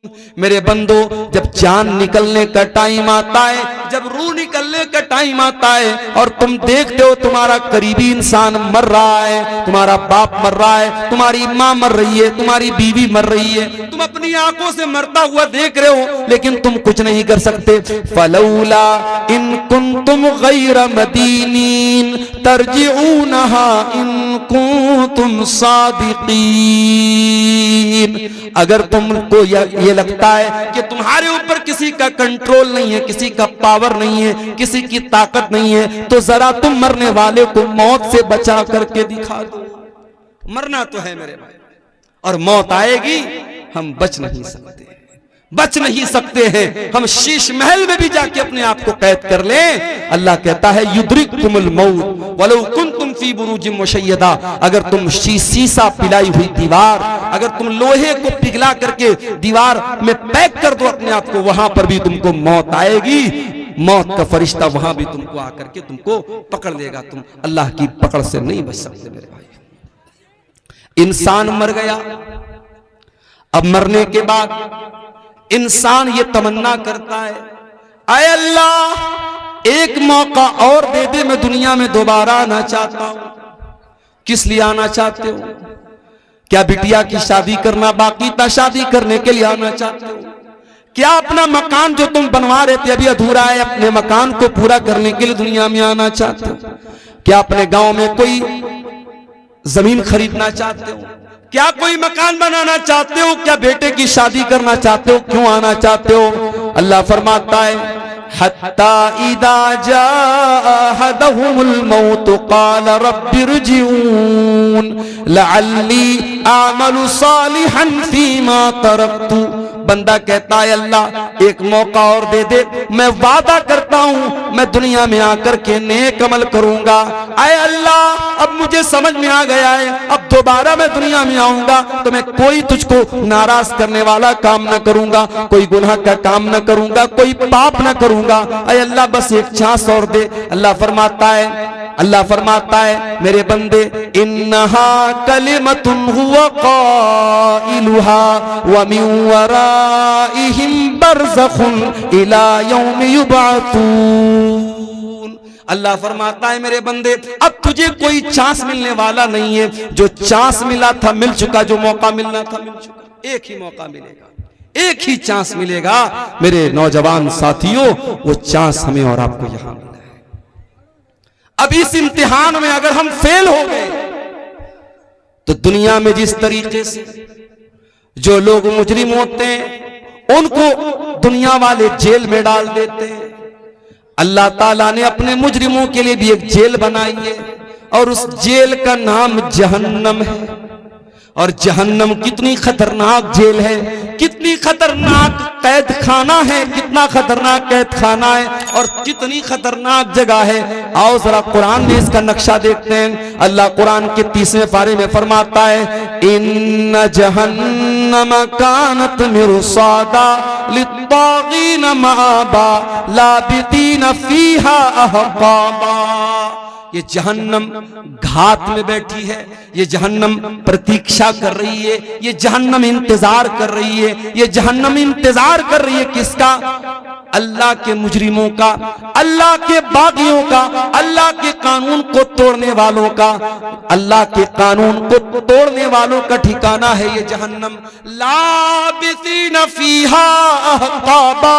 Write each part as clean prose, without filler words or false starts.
मेरे बंदो, जब जान निकलने का टाइम आता है, जब रूह निकलने का टाइम आता है और तुम देखते हो तुम्हारा करीबी इंसान मर रहा है, तुम्हारा बाप मर रहा है, तुम्हारी माँ मर रही है, तुम्हारी बीवी मर रही है, तुम अपनी आंखों से मरता हुआ देख रहे हो, लेकिन तुम कुछ नहीं कर सकते। फलौला इन कुंतुम गैर मदीनीन तरजिऊनहा इन कुंतुम सादिकीन। अगर तुमको ये लगता है कि तुम्हारे ऊपर किसी का कंट्रोल नहीं है, किसी का पावर नहीं है, किसी की ताकत नहीं है, तो जरा तुम मरने वाले को मौत से बचा करके दिखा दो। मरना तो है मेरे भाई, और मौत आएगी, हम बच नहीं सकते, बच नहीं सकते हैं। हम शीश महल में भी जाके अपने आप को कैद कर लें, अल्लाह कहता है युद्रिकुमुल मौत वलौ कुंतुम फी बुरूजिम मुशय्यदा। अगर तुम शीशा पिलाई हुई दीवार, अगर तुम लोहे को पिघला करके दीवार में पैक कर दो अपने आप को, वहां पर भी तुमको मौत आएगी। मौत का फरिश्ता वहां भी तुमको आकर के तुमको पकड़ लेगा, तुम अल्लाह की पकड़ से नहीं बच सकते मेरे भाई। इंसान मर गया, अब मरने के बाद इंसान ये तमन्ना करता है, आए अल्लाह एक मौका और दे दे, मैं दुनिया में दोबारा आना चाहता हूं। किस लिए आना चाहते हो? क्या बिटिया की शादी करना बाकी था, शादी करने के लिए आना चाहते हो? क्या अपना मकान जो तुम बनवा रहे थे अभी अधूरा है, अपने मकान को पूरा करने के लिए दुनिया में आना चाहते हो? क्या अपने गांव में कोई जमीन खरीदना चाहते हो? क्या कोई मकान बनाना चाहते हो? क्या बेटे की शादी करना चाहते हो? क्यों आना चाहते हो? अल्लाह फरमाता है हत्ता इदा जाअहदहुमुल मौत क़ाल रब्बिरजिऊन लअल्ली आमलु सालिहन फीमा तरक्तु। बंदा कहता है अल्लाह एक मौका और दे दे, मैं वादा करता हूं मैं दुनिया में आकर के नेक अमल करूंगा। आए अल्लाह अब मुझे समझ में आ गया है, अब दोबारा मैं दुनिया में आऊंगा तो मैं कोई तुझको नाराज करने वाला काम न करूंगा, कोई गुनाह का काम न करूंगा, कोई पाप न करूंगा। आए अल्लाह बस एक चांस और दे। अल्लाह फरमाता है मेरे बंदे, इन्नहा कलिमतुन हुवा क़ाइलुहा व मिन वराइहिम बरज़खुन इला यौमि युबअतून। अल्लाह फरमाता है मेरे बंदे, अब तुझे कोई चांस मिलने वाला नहीं है, जो चांस मिला था मिल चुका, जो मौका मिलना था मिल चुका। एक ही मौका मिलेगा, एक ही चांस मिलेगा मेरे नौजवान साथियों, वो चांस हमें और आपको यहां मिला है। अब इस इम्तिहान में अगर हम फेल हो गए तो दुनिया में जिस तरीके से जो लोग मुजरिम होते हैं उनको दुनिया वाले जेल में डाल देते हैं, अल्लाह ताला ने अपने मुजरिमों के लिए भी एक जेल बनाई है और उस जेल का नाम जहन्नम है। और जहन्नम कितनी खतरनाक जेल है, कितनी खतरनाक कैद खाना है, कितना खतरनाक कैद खाना है और कितनी खतरनाक जगह है। आओ जरा कुरान में इसका नक्शा देखते हैं। अल्लाह कुरान के 30वें पारे में फरमाता है इन्न जहन्नम कानत मिरसादा लित्तागीन माबा लाबितीन फीहा अहकाबा। ये जहन्नम घात में बैठी है, ये जहन्नम प्रतीक्षा कर रही है, ये जहन्नम इंतजार कर रही है। ये जहन्नम इंतजार कर रही है किसका? अल्लाह के मुजरिमों का, अल्लाह के बागियों का, अल्लाह के कानून को तोड़ने वालों का। अल्लाह के कानून को तोड़ने वालों का ठिकाना है ये जहन्नम। लाबिसीन फीहा अहकाबा।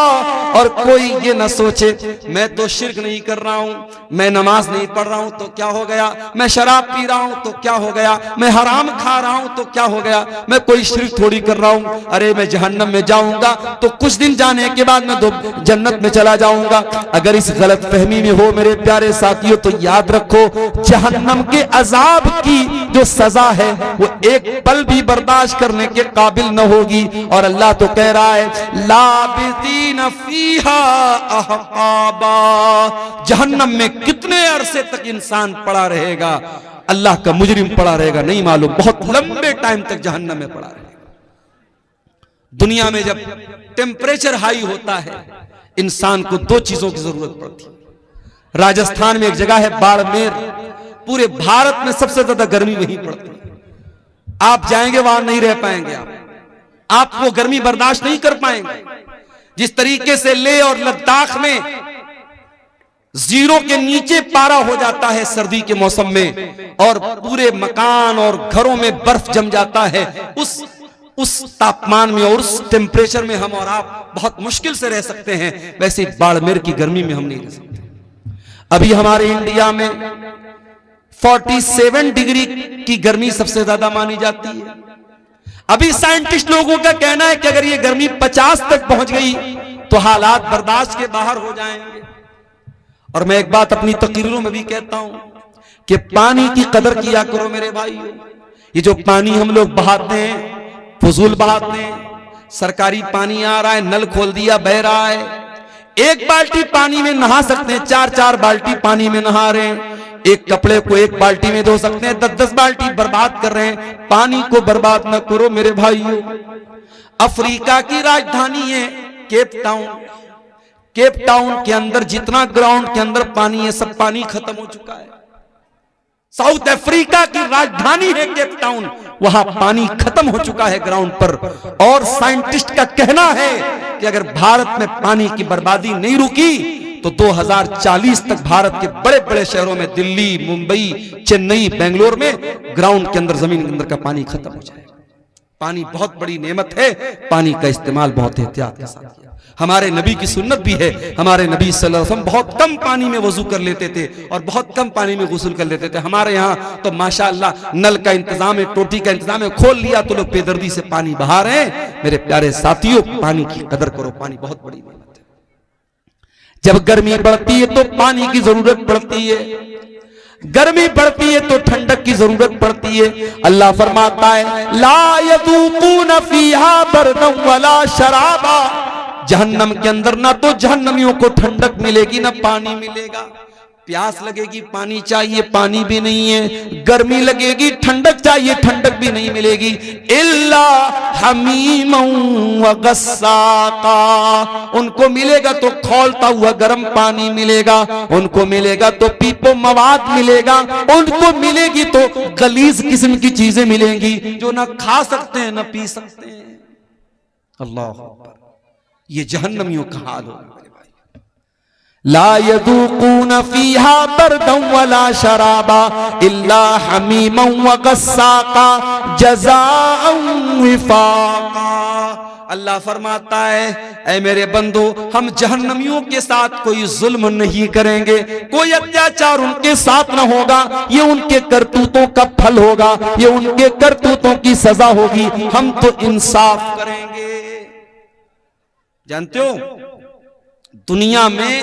और कोई ये ना सोचे मैं तो शिर्क नहीं कर रहा हूं, मैं नमाज नहीं पढ़ रहा हूं तो क्या हो गया, मैं शराब पी रहा हूं तो क्या हो गया, मैं हराम खा रहा हूं तो क्या हो गया, मैं कोई शिर्क थोड़ी कर रहा हूं। अरे मैं जहन्नम में जाऊंगा तो कुछ दिन जाने के बाद मैं तो जन्नत में चला जाऊंगा। अगर इस गलत फहमी में हो मेरे प्यारे साथियों तो याद रखो जहन्नम के अजाब की जो सजा है वो एक पल भी बर्दाश्त करने के काबिल न होगी। और अल्लाह तो कह रहा है लाबिसीन फीहा अहकाबा। जहन्नम में कितने अरसे तक इंसान पड़ा रहेगा, अल्लाह का मुजरिम पड़ा रहेगा नहीं मालूम, बहुत लंबे टाइम तक जहन्नम में पड़ा रहेगा। दुनिया में जब टेम्परेचर हाई होता है इंसान को दो चीजों की जरूरत पड़ती है। राजस्थान में एक जगह है बाड़मेर, पूरे भारत में सबसे ज्यादा गर्मी वहीं पड़ती है। आप जाएंगे वहां नहीं रह पाएंगे आप। आप वो गर्मी बर्दाश्त नहीं कर पाएंगे। जिस तरीके से लेह और लद्दाख में 0 के नीचे पारा हो जाता है सर्दी के मौसम में, और पूरे मकान और घरों में बर्फ जम जाता है, उस तापमान में और उस टेम्परेचर में हम और आप बहुत मुश्किल से रह सकते हैं, वैसे बाड़मेर की गर्मी में हम नहीं रह सकते। अभी हमारे इंडिया में 47 डिग्री की गर्मी सबसे ज्यादा मानी जाती है। अभी साइंटिस्ट लोगों का कहना है कि अगर ये गर्मी 50 तक पहुंच गई तो हालात बर्दाश्त के बाहर हो जाएंगे। और मैं एक बात अपनी तकरीरों में भी कहता हूं कि पानी की कदर किया करो मेरे भाइयों। ये जो पानी हम लोग बहाते हैं, फजूल बहाते हैं, सरकारी पानी आ रहा है, नल खोल दिया बह रहा है, 1 बाल्टी पानी में नहा सकते हैं, 4-4 बाल्टी पानी में नहा रहे हैं, एक कपड़े को 1 बाल्टी में धो सकते हैं, 10-10 बाल्टी बर्बाद कर रहे हैं। पानी को बर्बाद न करो मेरे भाइयों। अफ्रीका की राजधानी है केप टाउन। केप टाउन के अंदर जितना ग्राउंड के अंदर पानी है, सब पानी खत्म हो चुका है। साउथ अफ्रीका की राजधानी है केप टाउन, वहां पानी खत्म हो चुका है ग्राउंड पर। और साइंटिस्ट का कहना है कि अगर भारत में पानी की बर्बादी नहीं रुकी तो 2040 तक भारत के बड़े बड़े शहरों में, दिल्ली, मुंबई, चेन्नई, बेंगलोर में ग्राउंड के अंदर, जमीन के अंदर का पानी खत्म हो जाएगा। पानी बहुत बड़ी नेमत है, पानी का इस्तेमाल बहुत एहतियात के साथ किया। हमारे नबी की सुन्नत भी है, हमारे नबी सल्लल्लाहु अलैहि वसल्लम बहुत कम पानी में वजू कर लेते थे और बहुत कम पानी में गुस्ल कर लेते थे। हमारे यहाँ तो माशाअल्लाह नल का इंतजाम है, टोटी का इंतजाम है, खोल लिया तो लोग बेदर्दी से पानी बहा रहे हैं। मेरे प्यारे साथियों, पानी की कदर करो, पानी बहुत बड़ी नेमत है। जब गर्मी बढ़ती है तो पानी की जरूरत पड़ती है, गर्मी बढ़ती है तो ठंडक की जरूरत पड़ती है। अल्लाह फरमाता है ला यज़ूक़ून फ़ीहा बरदन वला शराबा, जहन्नम के अंदर ना तो जहन्नमियों को ठंडक मिलेगी ना पानी मिलेगा। प्यास लगेगी, पानी चाहिए, पानी भी नहीं है। गर्मी लगेगी, ठंडक चाहिए, ठंडक भी नहीं मिलेगी। इल्ला हमीमन व गस्साका, उनको मिलेगा तो खौलता हुआ गर्म पानी मिलेगा, उनको मिलेगा तो पीपो मवाद मिलेगा, उनको मिलेगी तो गलीज किस्म की चीजें मिलेंगी जो ना खा सकते हैं ना पी सकते हैं। अल्लाह अकबर, ये जहन्नमियों का हाल होगा। ला यज़ूक़ून फ़ीहा बरदन वला शराबा इल्ला हमीमन व गस्साका जज़ाअन विफ़ाक़ा। अल्लाह फरमाता है, ऐ मेरे बंदो, हम जहन्नमियों के साथ कोई जुल्म नहीं करेंगे, कोई अत्याचार उनके साथ न होगा। ये उनके करतूतों का फल होगा, ये उनके करतूतों की सजा होगी। हम तो इंसाफ करेंगे। जानते हो, दुनिया में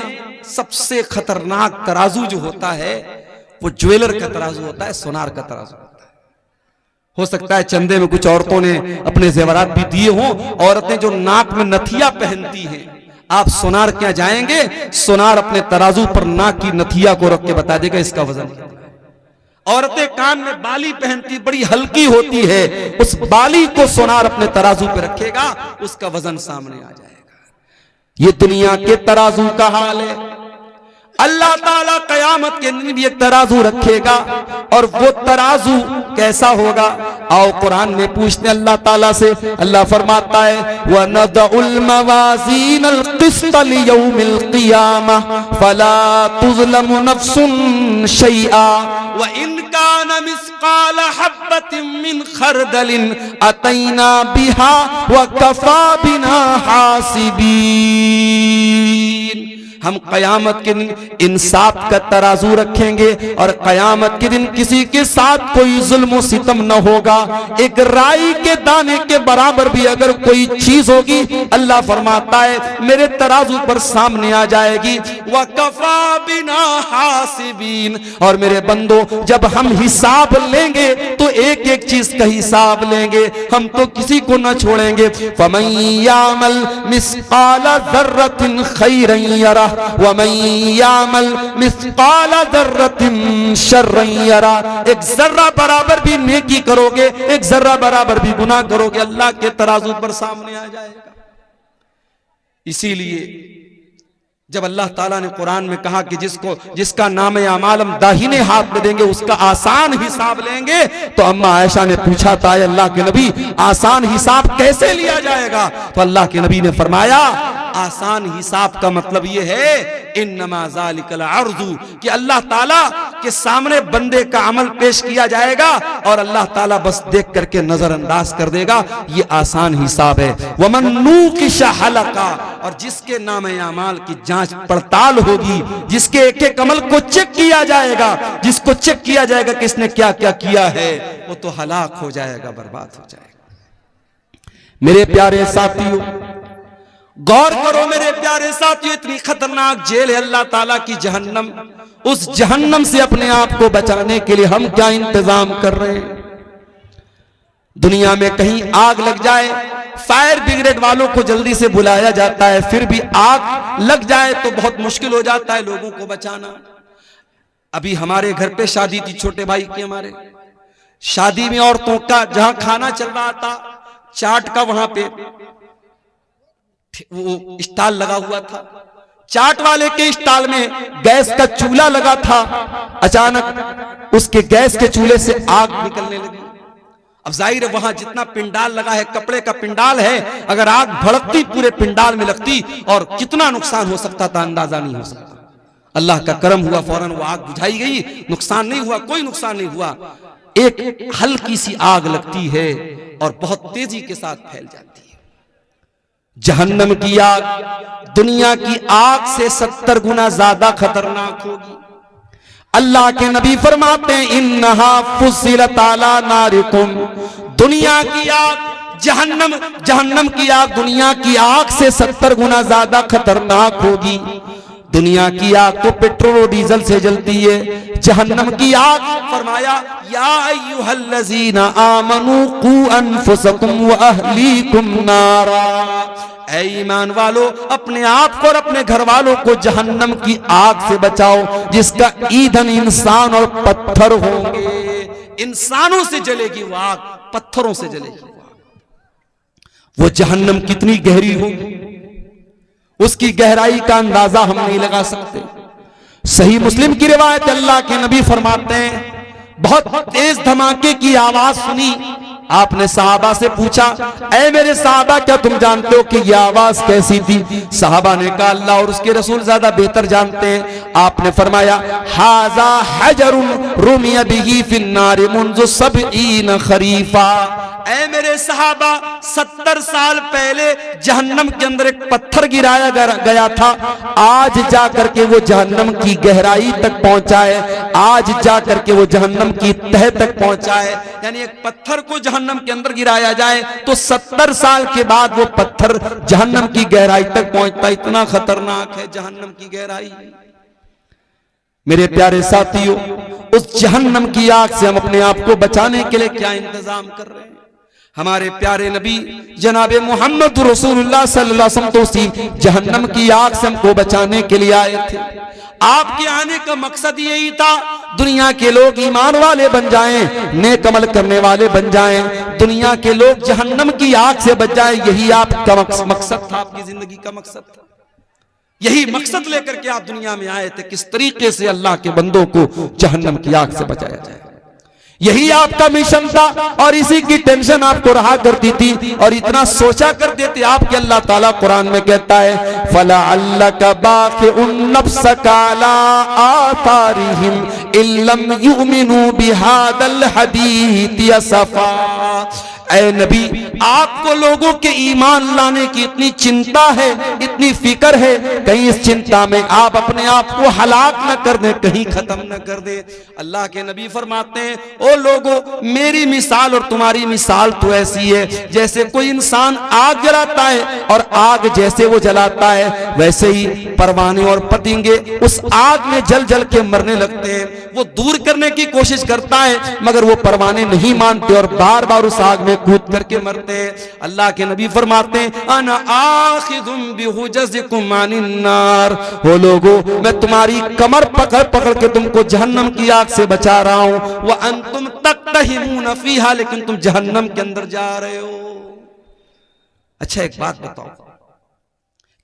सबसे खतरनाक तराजू जो होता है वो ज्वेलर का तराजू होता है, सोनार का तराजू होता है। हो सकता है चंदे में कुछ औरतों ने अपने जेवरात भी दिए हों। औरतें जो नाक में नथिया पहनती हैं, आप सोनार क्या जाएंगे, सोनार अपने तराजू पर नाक की नथिया को रख के बता देगा इसका वजन क्या है। औरतें कान में बाली पहनती, बड़ी हल्की होती है, उस बाली को सोनार अपने तराजू पे रखेगा, उसका वजन सामने आ जाएगा। ये दुनिया के तराजू का हाल है। अल्लाह ताला कयामत के दिन भी एक तराजू रखेगा, और वो तराजू कैसा होगा? आओ कुरान में पूछते अल्लाह ताला से। अल्लाह फरमाता है व नदउल मवाज़ीनल क़िस्त लियौमिल क़ियामह फला तुज़लमु नफ्सुन शैआ व इन कान मिस्क़ाल हब्बतिन मिन खरदलिन अतैना बिहा व कफ़ा बिना हासिबीन। हम कयामत के दिन इंसाफ का तराजू रखेंगे, और कयामत के दिन किसी के साथ कोई जुल्म सितम न होगा। एक राई के दाने के बराबर भी अगर कोई चीज होगी, अल्लाह फरमाता है मेरे तराजू पर सामने आ जाएगी। वकफा बिना हासिबीन, और मेरे बंदो, जब हम हिसाब लेंगे तो एक एक चीज का हिसाब लेंगे, हम तो किसी को न छोड़ेंगे। फमन यामल मिस्क़ाल ज़र्रतिन खैरन यरा व मन यामल मिस्क़ाल ज़र्रतिन शर्रन यरा। एक जर्रा बराबर भी नेकी करोगे, एक जर्रा बराबर भी गुनाह करोगे, अल्लाह के तराजू पर सामने आ जाएगा। इसीलिए जब अल्लाह ताला ने कुरान में कहा कि जिसका नाम अमाल हम दाहिने हाथ में देंगे उसका आसान हिसाब लेंगे, तो अम्मा आयशा ने पूछा था अल्लाह के नबी आसान हिसाब कैसे लिया जाएगा? तो अल्लाह के नबी ने फरमाया आसान हिसाब का मतलब यह है इन्नमा ज़ालिकल अर्ज़ु, कि अल्लाह ताला के सामने बंदे का अमल पेश किया जाएगा और अल्लाह ताला बस देख करके नजरअंदाज कर देगा, ये आसान हिसाब है। वमन नूकिश हलका, और जिसके नाम अमाल की जांच पड़ताल होगी, जिसके एक एक अमल को चेक किया जाएगा, जिसको चेक किया जाएगा कि इसने क्या क्या किया है, वो तो हलाक हो जाएगा, बर्बाद हो जाएगा। मेरे प्यारे साथियों गौर करो, मेरे प्यारे साथियों, इतनी खतरनाक जेल है अल्लाह ताला की जहन्नम। उस जहन्नम से अपने आप को बचाने के लिए हम क्या इंतजाम कर रहे हैं? दुनिया में कहीं आग लग जाए, फायर ब्रिगेड वालों को जल्दी से बुलाया जाता है, फिर भी आग लग जाए तो बहुत मुश्किल हो जाता है लोगों को बचाना। अभी हमारे घर पे शादी थी, छोटे भाई की, हमारे शादी में औरतों का जहां खाना चल रहा था चाट का, वहां पे वो स्टॉल लगा हुआ था, चाट वाले के स्टॉल में गैस का चूल्हा लगा था। अचानक उसके गैस के चूल्हे से आग निकलने लगी। अब जाहिर है वहां जितना पिंडाल लगा है, कपड़े का पिंडाल है, अगर आग भड़कती पूरे पिंडाल में लगती और कितना नुकसान हो सकता था अंदाजा नहीं हो सकता। अल्लाह का करम हुआ, फौरन वो आग बुझाई गई, नुकसान नहीं हुआ, कोई नुकसान नहीं हुआ। एक हल्की सी आग लगती है और बहुत तेजी के साथ फैल जाती है। जहन्नम की आग दुनिया की आग से 70 गुना ज्यादा खतरनाक होगी। अल्लाह के नबी फरमाते हैं इन्नहा फुसिलत अला नारिकुम, दुनिया की आग जहन्नम की आग दुनिया की आग से 70 गुना ज्यादा खतरनाक होगी। दुनिया की आग तो पेट्रोल और डीजल से जलती है, जहन्नम की आग फरमाया या अय्युहल्लज़ीना आमनू कू अनफुसकुम व अहलीकुम नारा, ऐ ईमान वालो अपने आप को और अपने घर वालों को जहन्नम की आग से बचाओ, जिसका ईंधन इंसान और पत्थर होंगे। इंसानों से जलेगी वो आग, पत्थरों से जलेगी वो आग। वो जहन्नम कितनी गहरी होगी, उसकी गहराई का अंदाजा हम नहीं लगा सकते। सही मुस्लिम की रिवायत, अल्लाह के नबी फरमाते हैं बहुत तेज धमाके की आवाज सुनी। आपने सहाबा से पूछा ऐ मेरे सहाबा क्या तुम जानते हो कि यह आवाज कैसी थी? सहाबा ने कहा अल्लाह और उसके रसूल ज्यादा बेहतर जानते हैं। आपने फरमाया हाजा हजरुन रुमिया बिही फिन्नार मुंज़ु सबईन खरीफा, ऐ मेरे सहाबा 70 साल पहले जहन्नम के अंदर एक पत्थर गिराया गया था, आज जाकर के वो जहन्नम की गहराई तक पहुंचा है, आज जाकर के वो जहन्नम की तह तक पहुंचा है। यानी एक पत्थर को जहन्नम के अंदर गिराया जाए तो 70 साल के बाद वो पत्थर जहन्नम की गहराई तक पहुंचता। इतना खतरनाक है जहन्नम की गहराई। मेरे प्यारे साथियों, उस जहन्नम की आग से हम अपने आप को बचाने के लिए क्या इंतजाम कर रहे हैं? हमारे प्यारे नबी जनाबे मोहम्मद रसूलुल्लाह सल्लल्लाहु अलैहि वसल्लम तो उसी जहन्नम की आग से हमको बचाने के लिए आए थे। आपके आने का मकसद यही था दुनिया के लोग ईमान वाले बन जाएं, नेक अमल करने वाले बन जाएं, दुनिया के लोग जहन्नम की आग से बच जाएं। यही आपका मकसद था, आपकी जिंदगी का मकसद था। यही मकसद लेकर के आप दुनिया में आए थे, किस तरीके से अल्लाह के बंदों को जहन्नम की आग से बचाया जाए। यही आपका मिशन था और इसी की टेंशन आपको रहा करती थी और इतना सोचा करते थे आप कि अल्लाह ताला कुरान में कहता है फला अल्लका बाक़िउन नफ्सका अला आतारिहिम इल्लम युमिनू बिहादल हदीथ असफा। ऐ नबी आपको लोगों के ईमान लाने की इतनी चिंता है, इतनी फिक्र है, कहीं इस चिंता में आप अपने आप को हलाक न कर दे, कहीं खत्म न कर दे। अल्लाह के नबी फरमाते हैं ओ लोगों मेरी मिसाल और तुम्हारी मिसाल तो ऐसी है जैसे कोई इंसान आग जलाता है और आग जैसे वो जलाता है वैसे ही परवाने और पतंगे उस आग में जल जल के मरने लगते हैं। वो दूर करने की कोशिश करता है मगर वो परवाने नहीं मानते और बार बार उस आग में कूद करके मरते हैं। अल्लाह के नबी फरमाते हैं अना आखिजुम बिहुजजिकुम अनिन नार, हो लोगों मैं तुम्हारी कमर पकड़ पकड़ के तुमको जहन्नम की आग से बचा रहा हूं, व अंतुम तक्तहिमून फीहा, लेकिन तुम जहन्नम के अंदर जा रहे हो। अच्छा एक बात बताओ,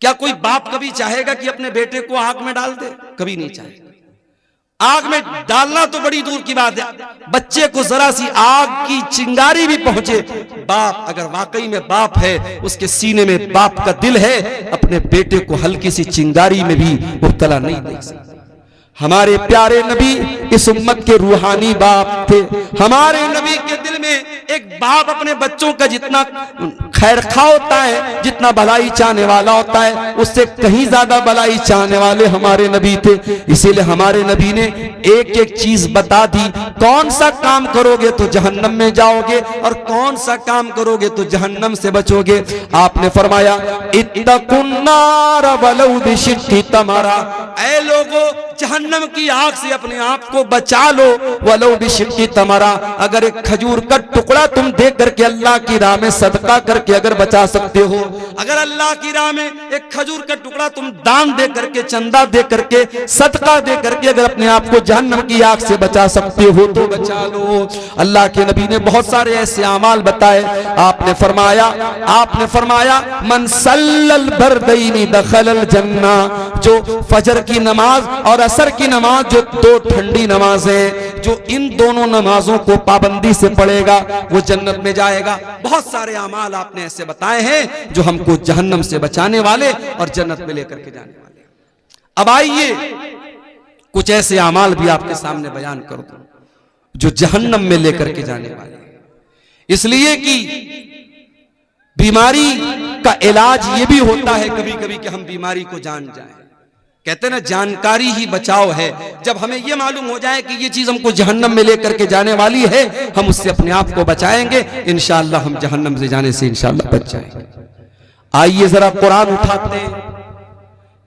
क्या कोई बाप कभी चाहेगा कि अपने बेटे को आग में डाल दे? कभी नहीं चाहेगा। आग में डालना तो बड़ी दूर की बात है, बच्चे को जरा सी आग की चिंगारी भी पहुंचे, बाप अगर वाकई में बाप है, उसके सीने में बाप का दिल है, अपने बेटे को हल्की सी चिंगारी में भी मुब्तला नहीं देख सकता। हमारे प्यारे नबी इस उम्मत के रूहानी बाप थे। हमारे नबी के दिल में एक बाप अपने बच्चों का जितना खैरखा होता है, जितना भलाई चाहने वाला होता है, उससे कहीं ज्यादा भलाई चाहने वाले हमारे नबी थे। इसीलिए हमारे नबी ने एक एक चीज बता दी, कौन सा काम करोगे तो जहन्नम में जाओगे और कौन सा काम करोगे तो जहन्नम से बचोगे। आपने फरमाया इत्तकुन्नार वलौ बिशिक्की तमरा, ऐ लोगो जहन्नम की आग से अपने आप को बचा लो, वलौ बिशिक्की तमरा, अगर एक खजूर का टुकड़ा तुम दे करके अल्लाह की राह में सदका करके अगर बचा सकते हो, अगर अल्लाह की राह में एक खजूर का टुकड़ा तुम दान दे करके, चंदा दे करके, सदका दे करके अगर अपने आप को जहन्नम की आग से बचा सकते हो तो बचा लो। अल्लाह के नबी ने बहुत सारे ऐसे अमाल बताए। आपने फरमाया मन सल्लल बरदैनी दखलल जन्ना, जो फजर की नमाज और असर की नमाज, जो दो ठंडी नमाजें, जो इन दोनों नमाजों को पाबंदी से पढ़ेगा वो जन्नत में जाएगा। बहुत सारे अमाल आपने ऐसे बताए हैं जो हमको जहन्नम से बचाने वाले और जन्नत में लेकर के जाने वाले। अब आइए कुछ ऐसे अमाल भी आपके सामने बयान कर दूं जो जहन्नम में लेकर के जाने वाले, इसलिए कि बीमारी का इलाज ये भी होता है कभी कभी कि हम बीमारी को जान जाएं। कहते ना जानकारी ही बचाव है। जब हमें यह मालूम हो जाए कि ये चीज हमको जहन्नम में लेकर के जाने वाली है, हम उससे अपने आप को बचाएंगे, इंशाअल्लाह हम जहन्नम से जाने से इंशाअल्लाह बच जाएंगे। आइए जरा कुरान उठाते हैं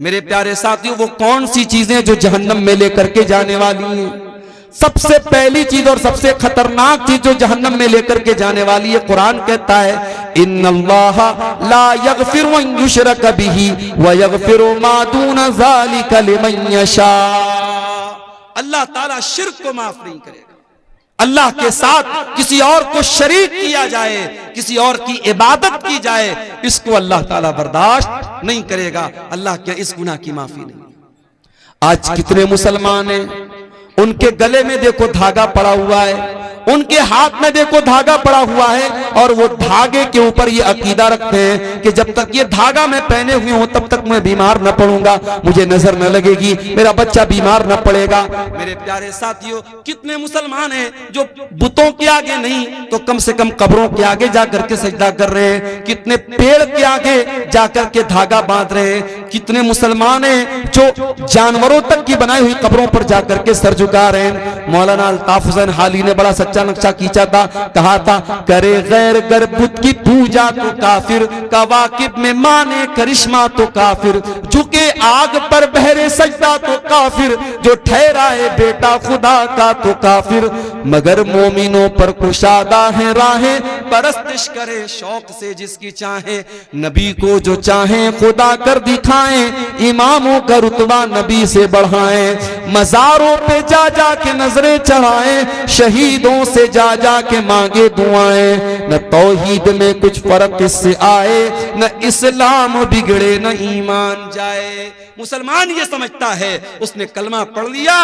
मेरे प्यारे साथियों, वो कौन सी चीजें जो जहन्नम में लेकर के जाने वाली हैं। सबसे पहली चीज और सबसे खतरनाक चीज जो जहन्नम में लेकर के जाने वाली है, कुरान कहता है इन्नल्लाह ला यगफिरु अन युशरक बिही व यगफिरु मा दून ज़ालिका लिमन यशा। अल्लाह ताला शिर्क को माफ नहीं करेगा। अल्लाह के साथ किसी और को शरीक किया जाए, किसी और की इबादत की जाए, इसको अल्लाह ताला बर्दाश्त नहीं करेगा। अल्लाह क्या इस गुनाह की माफी नहीं। आज कितने मुसलमान हैं, उनके गले में देखो धागा पड़ा हुआ है, उनके हाथ में देखो धागा पड़ा हुआ है, और वो धागे के ऊपर ये अकीदा रखते हैं कि जब तक ये धागा मैं पहने हुए हूं तब तक मैं बीमार न पड़ूंगा, मुझे नजर न लगेगी, मेरा बच्चा बीमार न पड़ेगा। मेरे प्यारे साथियों, कितने मुसलमान हैं जो बुतों के आगे नहीं तो कम से कम कब्रों के आगे जाकर के सजदा कर रहे हैं, कितने पेड़ के आगे जाकर के धागा बांध रहे हैं, कितने मुसलमान हैं जो जानवरों तक की बनाई हुई कब्रों पर जाकर के सर झुका रहे हैं। मौलाना अल्ताफ हुसैन हाली ने बड़ा सच्चा नक्शा खींचा था, कहा था करे गैर बुत की पूजा तो काफिर, कवाकिब में माने करिश्मा तो काफिर, झुके आग पर बहरे सजदा तो काफिर, जो ठहराए बेटा खुदा का तो काफिर, मगर मोमिनों पर कुशादा है राहें, परस्तिश करे शौक से जिसकी चाहे, नबी को जो चाहे खुदा कर दिखाएं, इमामों का रुतबा नबी से बढ़ाएं, मजारों पे जा जा के नजरें चढ़ाएं, शहीदों से जा जा के मांगे दुआएं, न तौहीद में कुछ फर्क इससे आए, न इस्लाम बिगड़े न ईमान जाए। मुसलमान ये समझता है उसने कलमा पढ़ लिया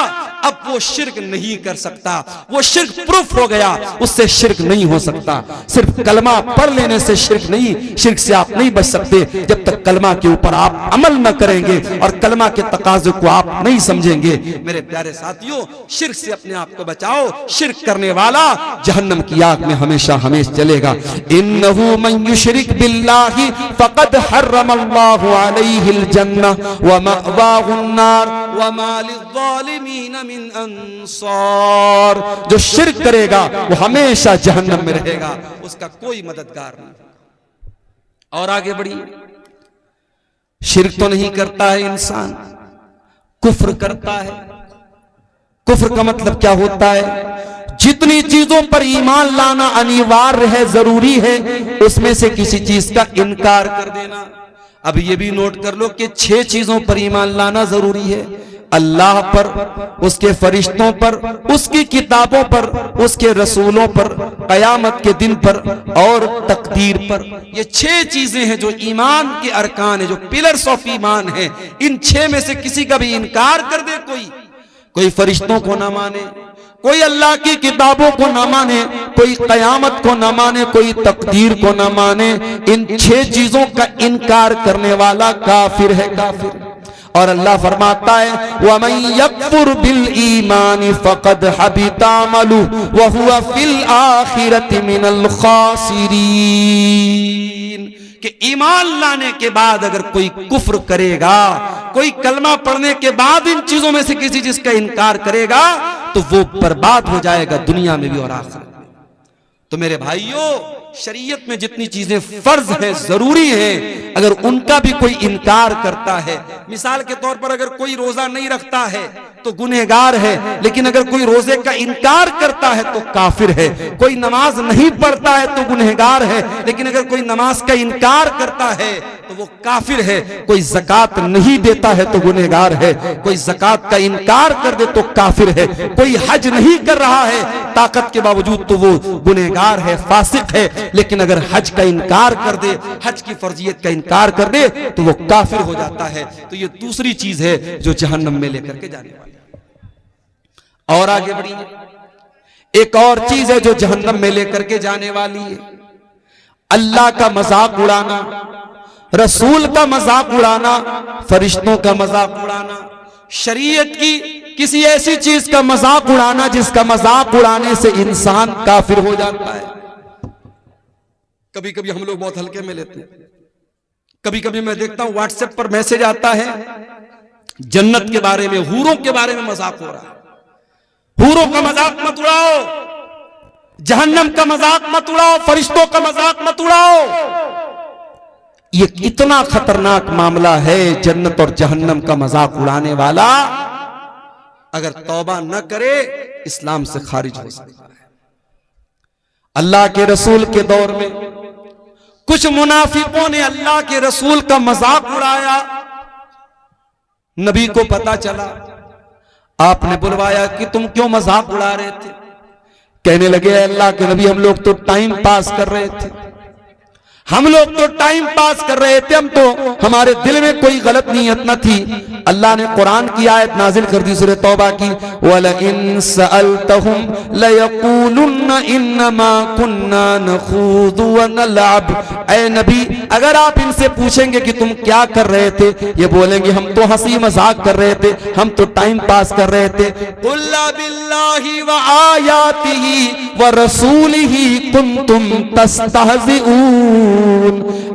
अब वो शिर्क नहीं कर सकता, वो शिर्क प्रूफ हो गया, उससे शिर्क नहीं हो सकता। सिर्फ कलमा पढ़ लेने से शिर्क नहीं, शिर्क से आप नहीं बच सकते जब तक कलमा के ऊपर आप अमल न करेंगे और कलमा के तकाजे को आप नहीं समझेंगे। मेरे प्यारे साथियों, शिर्क से अपने आप को बचाओ, शिर्क करने वाला जहन्नम की आग में हमेशा हमेशा जलेगा। इन्नहु मन युशरिक बिल्लाहि फक़द हर्रमल्लाहु अलैहिल जन्नह व मअवाहुन नार व मा लिज़्ज़ालिमीन मिन अंसार। जो शिर्क करेगा वो हमेशा जहन्नम में रहेगा, उसका कोई मददगार नहीं। और आगे बढ़िए, शिर्क तो नहीं करता है इंसान, कुफ्र करता है। कुफ्र का मतलब क्या होता है? जितनी चीजों पर ईमान लाना अनिवार्य है, जरूरी है, उसमें से किसी चीज का इनकार कर देना। अब ये भी नोट कर लो कि 6 चीजों पर ईमान लाना जरूरी है, अल्लाह पर, उसके फरिश्तों पर, उसकी किताबों पर, उसके रसूलों पर, कयामत के दिन पर और तकदीर पर। ये 6 चीजें हैं जो ईमान के अरकान है, जो पिलर्स ऑफ ईमान है। इन 6 में से किसी का भी इनकार कर दे कोई फरिश्तों को ना माने, कोई अल्लाह की किताबों को ना माने, कोई कयामत को ना माने, कोई तकदीर को ना माने, इन 6 चीजों का इनकार करने वाला काफिर है, काफिर। और अल्लाह फरमाता है वमन यकफुर बिल ईमान फक़द हबिता अमलुहु व हुवा फिल आखिरति मिनल खासिरीन, कि ईमान लाने के बाद अगर कोई कुफ्र करेगा, कोई कलमा पढ़ने के बाद इन चीजों में से किसी चीज का इनकार करेगा तो वो बर्बाद हो जाएगा दुनिया में भी और आखिरत में। तो मेरे भाइयों, शरीयत में जितनी चीजें फर्ज है, जरूरी है, अगर उनका भी कोई इनकार करता है, मिसाल के तौर पर अगर कोई रोजा नहीं रखता है तो गुनहगार है, लेकिन अगर कोई रोजे का इनकार करता है तो काफिर है। कोई नमाज नहीं पढ़ता है तो गुनहगार है, लेकिन अगर कोई नमाज का इनकार करता है तो वो काफिर है। कोई ज़कात नहीं देता है तो गुनहगार है, कोई ज़कात का इनकार कर दे तो काफिर है। कोई हज नहीं कर रहा है ताकत के बावजूद तो वो गुनहगार है, फासिक है, लेकिन अगर हज का इनकार कर दे, हज की फर्जियत का इनकार कर दे तो वो काफिर हो जाता है। तो ये दूसरी चीज है जो जहन्नम में लेकर के जाने वाली है। और आगे बढ़िए, एक और चीज है जो जहन्नम में लेकर के जाने वाली है, अल्लाह का मजाक उड़ाना, रसूल का मजाक उड़ाना, फरिश्तों का मजाक उड़ाना, शरीयत की किसी ऐसी चीज का मजाक उड़ाना जिसका मजाक उड़ाने से इंसान काफिर हो जाता है। कभी कभी हम लोग बहुत हल्के में लेते हैं। कभी कभी मैं देखता हूं व्हाट्सएप पर मैसेज आता है, जन्नत के बारे में, हूरों के बारे में मजाक हो रहा है। हूरों का मजाक मत उड़ाओ, जहन्नम का मजाक मत उड़ाओ, फरिश्तों का मजाक मत उड़ाओ। ये इतना खतरनाक मामला है, जन्नत और जहन्नम का मजाक उड़ाने वाला अगर तौबा न करे इस्लाम से खारिज हो सकता है। अल्लाह के रसूल के दौर में कुछ मुनाफिकों ने अल्लाह के रसूल का मजाक उड़ाया। नबी को पता चला, आपने बुलवाया कि तुम क्यों मजाक उड़ा रहे थे। कहने लगे अल्लाह के नबी, हम लोग तो टाइम पास कर रहे थे, हम लोग तो टाइम पास कर रहे थे, हम तो, हमारे दिल में कोई गलत नीयत न थी। अल्लाह ने कुरान की आयत नाजिल कर दी, सूरह तौबा की, वलइन सअलतहुम लयक़ूलुन्न इन्नमा कुन्ना नख़ूदु व नलअब। ऐ नबी, अगर आप इनसे पूछेंगे कि तुम क्या कर रहे थे, ये बोलेंगे हम तो हंसी मजाक कर रहे थे, हम तो टाइम पास कर रहे थे। कुल बिल्लाहि व आयातिही व रसूलिही कुंतुम तस्तहज़िऊन।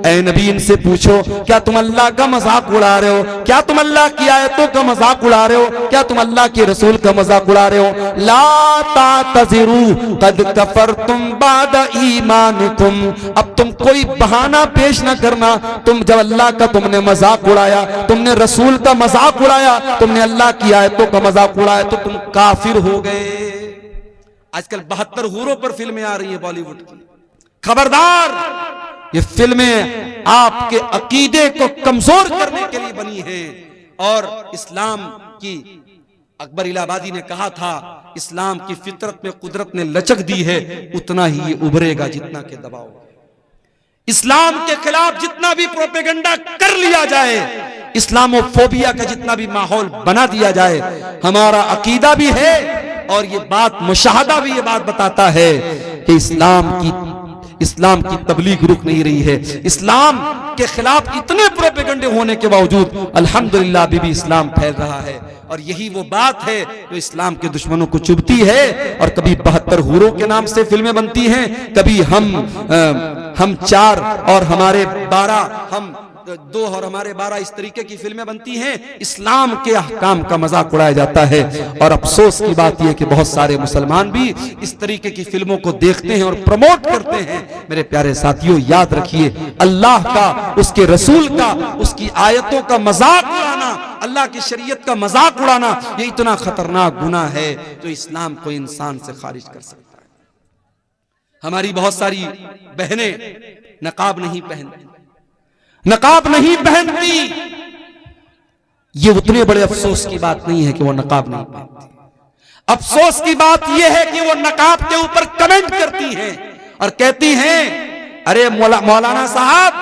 ऐ नबी, इनसे पूछो क्या तुम अल्लाह का मजाक उड़ा रहे हो, क्या तुम अल्लाह की आयतों का मजाक उड़ा रहे हो, क्या तुम अल्लाह के रसूल का मजाक उड़ा रहे हो। ला तातज़िरू क़द कफ़रतुम बाद ईमानिकुम। अब तुम कोई बहाना पेश न करना, तुम जब अल्लाह का तुमने मजाक उड़ाया, तुमने रसूल का मजाक उड़ाया, तुमने अल्लाह की आयतों का मजाक उड़ाया तो तुम काफिर हो गए। आजकल 72 हूरों पर फिल्में आ रही है बॉलीवुड की। खबरदार, ये फिल्में आपके अकीदे को कमजोर करने के लिए बनी हैं। और इस्लाम की, अकबर इलाहाबादी ने कहा था, इस्लाम की फितरत में कुदरत ने लचक दी है, उतना ही ये उभरेगा जितना के दबाव। इस्लाम के खिलाफ जितना भी प्रोपेगेंडा कर लिया जाए, इस्लामोफोबिया का जितना भी माहौल बना दिया जाए, हमारा अकीदा भी है और ये बात, मुशाहदा भी ये बात बताता है कि इस्लाम की तबलीग रुक नहीं रही है। इस्लाम के खिलाफ इतने प्रोपेगेंडे होने के बावजूद अल्हम्दुलिल्लाह अभी भी इस्लाम फैल रहा है। और यही वो बात है जो इस्लाम के दुश्मनों को चुभती है। और कभी 72 हूरों के नाम से फिल्में बनती हैं, कभी हम 4 और हमारे 12, हम 2 और हमारे 12, इस तरीके की फिल्में बनती हैं। इस्लाम के अहकाम का मजाक उड़ाया जाता है। और अफसोस की बात यह कि बहुत सारे मुसलमान भी इस तरीके की फिल्मों को देखते हैं और प्रमोट करते हैं। मेरे प्यारे साथियों, याद रखिए, अल्लाह का, उसके रसूल का, उसकी आयतों का मजाक उड़ाना, अल्लाह की शरीयत का मजाक उड़ाना, ये इतना खतरनाक गुनाह है जो इस्लाम को इंसान से खारिज कर सकता है। हमारी बहुत सारी बहनें नकाब नहीं पहनती, ये उतने बड़े अफसोस की बात नहीं है कि वो नकाब नहीं पहनती। अफसोस की बात यह है कि वो नकाब के ऊपर कमेंट करती हैं और कहती हैं, अरे मौलाना साहब,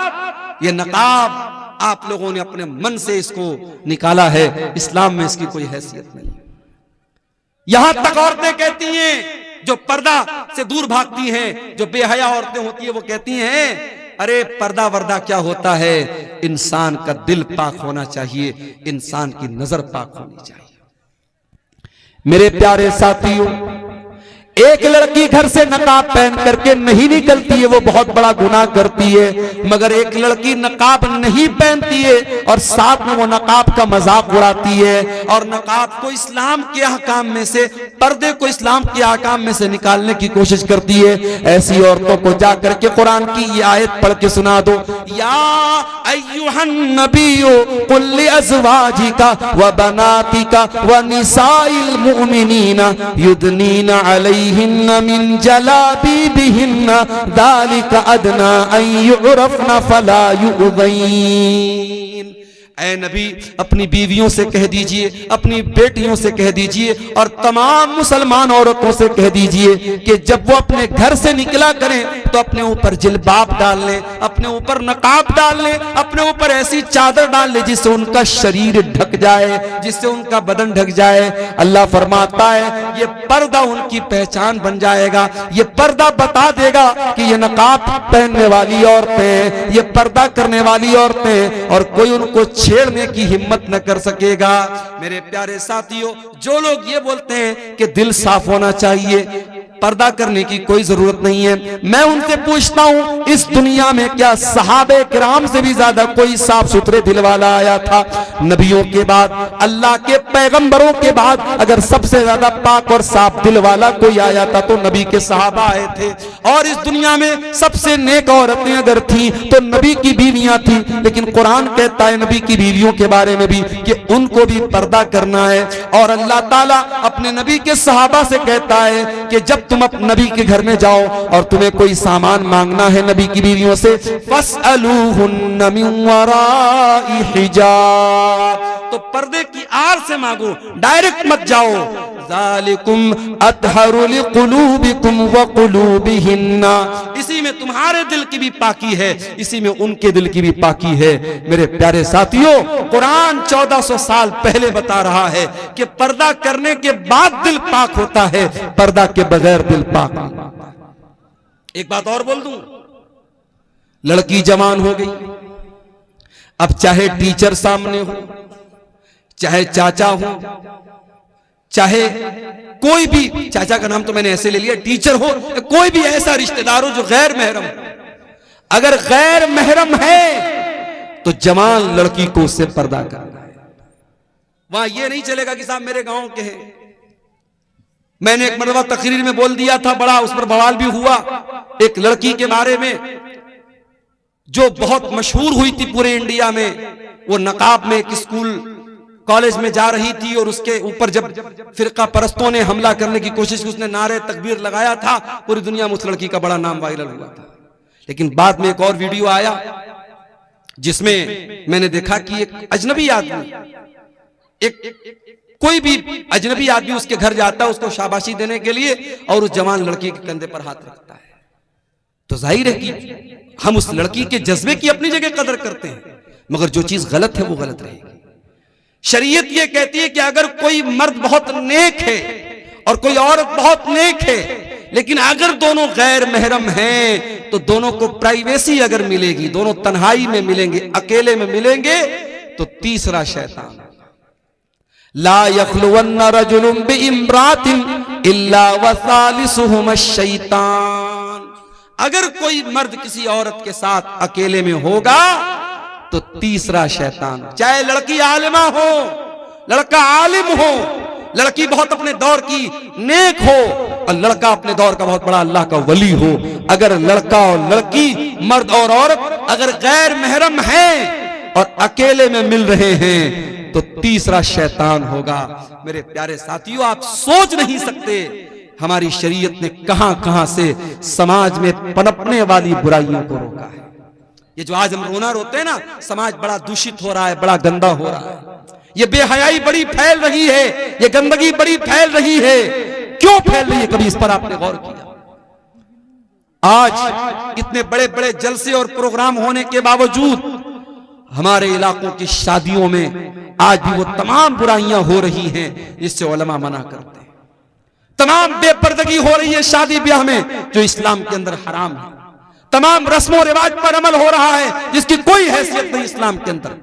ये नकाब आप लोगों ने अपने मन से इसको निकाला है, इस्लाम में इसकी कोई हैसियत नहीं। यहां तक औरतें कहती हैं, जो पर्दा से दूर भागती हैं, जो बेहया औरतें होती हैं, वो कहती हैं, अरे पर्दा वर्दा क्या होता है, इंसान का दिल पाक होना चाहिए, इंसान की नजर पाक होनी चाहिए। मेरे प्यारे साथियों, एक लड़की घर से नकाब पहन करके नहीं निकलती है, वो बहुत बड़ा गुनाह करती है। मगर एक लड़की नकाब नहीं पहनती है और साथ में वो नकाब का मजाक उड़ाती है और नकाब को इस्लाम के अहकाम में से, पर्दे को इस्लाम के अहकाम में से निकालने की कोशिश करती है। ऐसी औरतों को जाकर के कुरान की ये आयत पढ़ के सुना दो, या अय्युहन नबिय्यु कुल लिअज़वाजिका व बनातिका व निसाइल मुमिनीना युदनीना अलैहिन्ना मिन जलाबीबिहिन्ना ज़ालिका अदना अन युअरफ़ना फला युज़ैन। ऐ नबी, अपनी बीवियों से कह दीजिए, अपनी बेटियों से कह दीजिए और तमाम मुसलमान औरतों से कह दीजिए कि जब वो अपने घर से निकला करें तो अपने ऊपर जिल्बाब डाल लें, अपने ऊपर नकाब डाल लें, अपने ऊपर ऐसी चादर डाल लें जिससे उनका शरीर ढक जाए, जिससे उनका बदन ढक जाए। अल्लाह फरमाता है ये पर्दा उनकी पहचान बन जाएगा, ये पर्दा बता देगा कि ये नकाब पहनने वाली औरतें, ये पर्दा करने वाली औरतें, और कोई उनको छेड़ने की हिम्मत न कर सकेगा। मेरे प्यारे साथियों, जो लोग ये बोलते हैं कि दिल साफ होना चाहिए, पर्दा करने की कोई जरूरत नहीं है, मैं उनसे पूछता हूं, इस दुनिया में क्या सहाबे किराम से भी ज्यादा कोई साफ सुथरे दिल वाला आया था? नबियों के बाद, अल्लाह के पैगंबरों के बाद अगर सबसे ज्यादा पाक और साफ दिल वाला कोई आया था तो नबी के सहाबा आए थे। और इस दुनिया में सबसे नेक औरतें अगर थी तो नबी की बीवियां थी। लेकिन कुरान कहता है नबी की बीवियों के बारे में भी कि उनको भी पर्दा करना है। और अल्लाह ताला अपने नबी के सहाबा से कहता है कि जब तुम अपने नबी के घर में जाओ और तुम्हें कोई सामान मांगना है नबी की बीवियों से, फस्अलूहुन्ना मिन वराइ हिजाब, तो पर्दे की आड़ से मांगो, डायरेक्ट मत जाओ। ज़ालिकुम अतहरु लिकुलूबिकुम व कुलूबिहिन्ना, इसी में तुम्हारे दिल की भी पाकी है, इसी में उनके दिल की भी पाकी है। मेरे प्यारे साथियों, कुरान 1400 साल पहले बता रहा है कि पर्दा करने के बाद दिल पाक होता है, पर्दा के बगैर दिल पाक नहीं। एक बात और बोल दूं, लड़की जवान हो गई, अब चाहे टीचर सामने हो, चाहे चाचा हो, चाहे कोई भी, चाचा का नाम तो मैंने ऐसे ले लिया, टीचर हो, कोई भी ऐसा रिश्तेदार हो जो गैर महरम, अगर गैर महरम है तो जवान लड़की को उससे पर्दा करना है। वहां यह नहीं चलेगा कि साहब मेरे गांव के हैं। मैंने एक मरतबा तकरीर में बोल दिया था, बड़ा उस पर बवाल भी हुआ, एक लड़की के बारे में जो बहुत मशहूर हुई थी पूरे इंडिया में। वो नकाब में एक स्कूल कॉलेज में जा रही थी और उसके ऊपर जब फिरका परस्तों ने हमला करने की कोशिश की, उसने नारे तकबीर लगाया था, पूरी दुनिया में उस लड़की का बड़ा नाम वायरल हुआ था। लेकिन बाद में एक और वीडियो आया जिसमें मैंने देखा कि एक अजनबी आदमी, कोई भी अजनबी आदमी उसके घर जाता है उसको शाबाशी देने के लिए और उस जवान लड़की के कंधे पर हाथ रखता है। तो जाहिर है कि हम उस लड़की के जज्बे की अपनी जगह कदर करते हैं, मगर जो चीज गलत है वो गलत रहेगी। शरीयत ये कहती है कि अगर कोई मर्द बहुत नेक है और कोई औरत बहुत नेक है, लेकिन अगर दोनों गैर महरम हैं तो दोनों को प्राइवेसी अगर मिलेगी, दोनों तन्हाई में मिलेंगे, अकेले में मिलेंगे, तो तीसरा शैतान। ला यख्लुवन्ना रजुलुन बिइम्रातिन इल्ला वसालिसुहुम अश-शैतान, अगर कोई मर्द किसी औरत के साथ अकेले में होगा तो तीसरा शैतान। चाहे लड़की आलिमा हो, लड़का आलिम हो, लड़की बहुत अपने दौर की नेक हो और लड़का अपने दौर का बहुत बड़ा अल्लाह का वली हो, अगर लड़का और लड़की, मर्द और औरत अगर गैर महरम हैं और अकेले में मिल रहे हैं तो तीसरा शैतान होगा। मेरे प्यारे साथियों, आप सोच नहीं सकते हमारी शरीयत ने कहां कहां से समाज में पनपने वाली बुराइयों को रोका है। ये जो आज हम रोना रोते हैं ना, समाज बड़ा दूषित हो रहा है, बड़ा गंदा हो रहा है, ये बेहयाई बड़ी फैल रही है, ये गंदगी बड़ी फैल रही है। क्यों फैल रही है, कभी इस पर आपने गौर किया? आज इतने बड़े बड़े जलसे और प्रोग्राम होने के बावजूद हमारे इलाकों की शादियों में आज भी वो तमाम बुराइयां हो रही हैं जिससे उलमा मना करते हैं। तमाम बेपर्दगी हो रही है शादी ब्याह में जो इस्लाम के अंदर हराम है। तमाम रस्मों रिवाज पर अमल हो रहा है जिसकी कोई हैसियत नहीं इस्लाम के अंदर।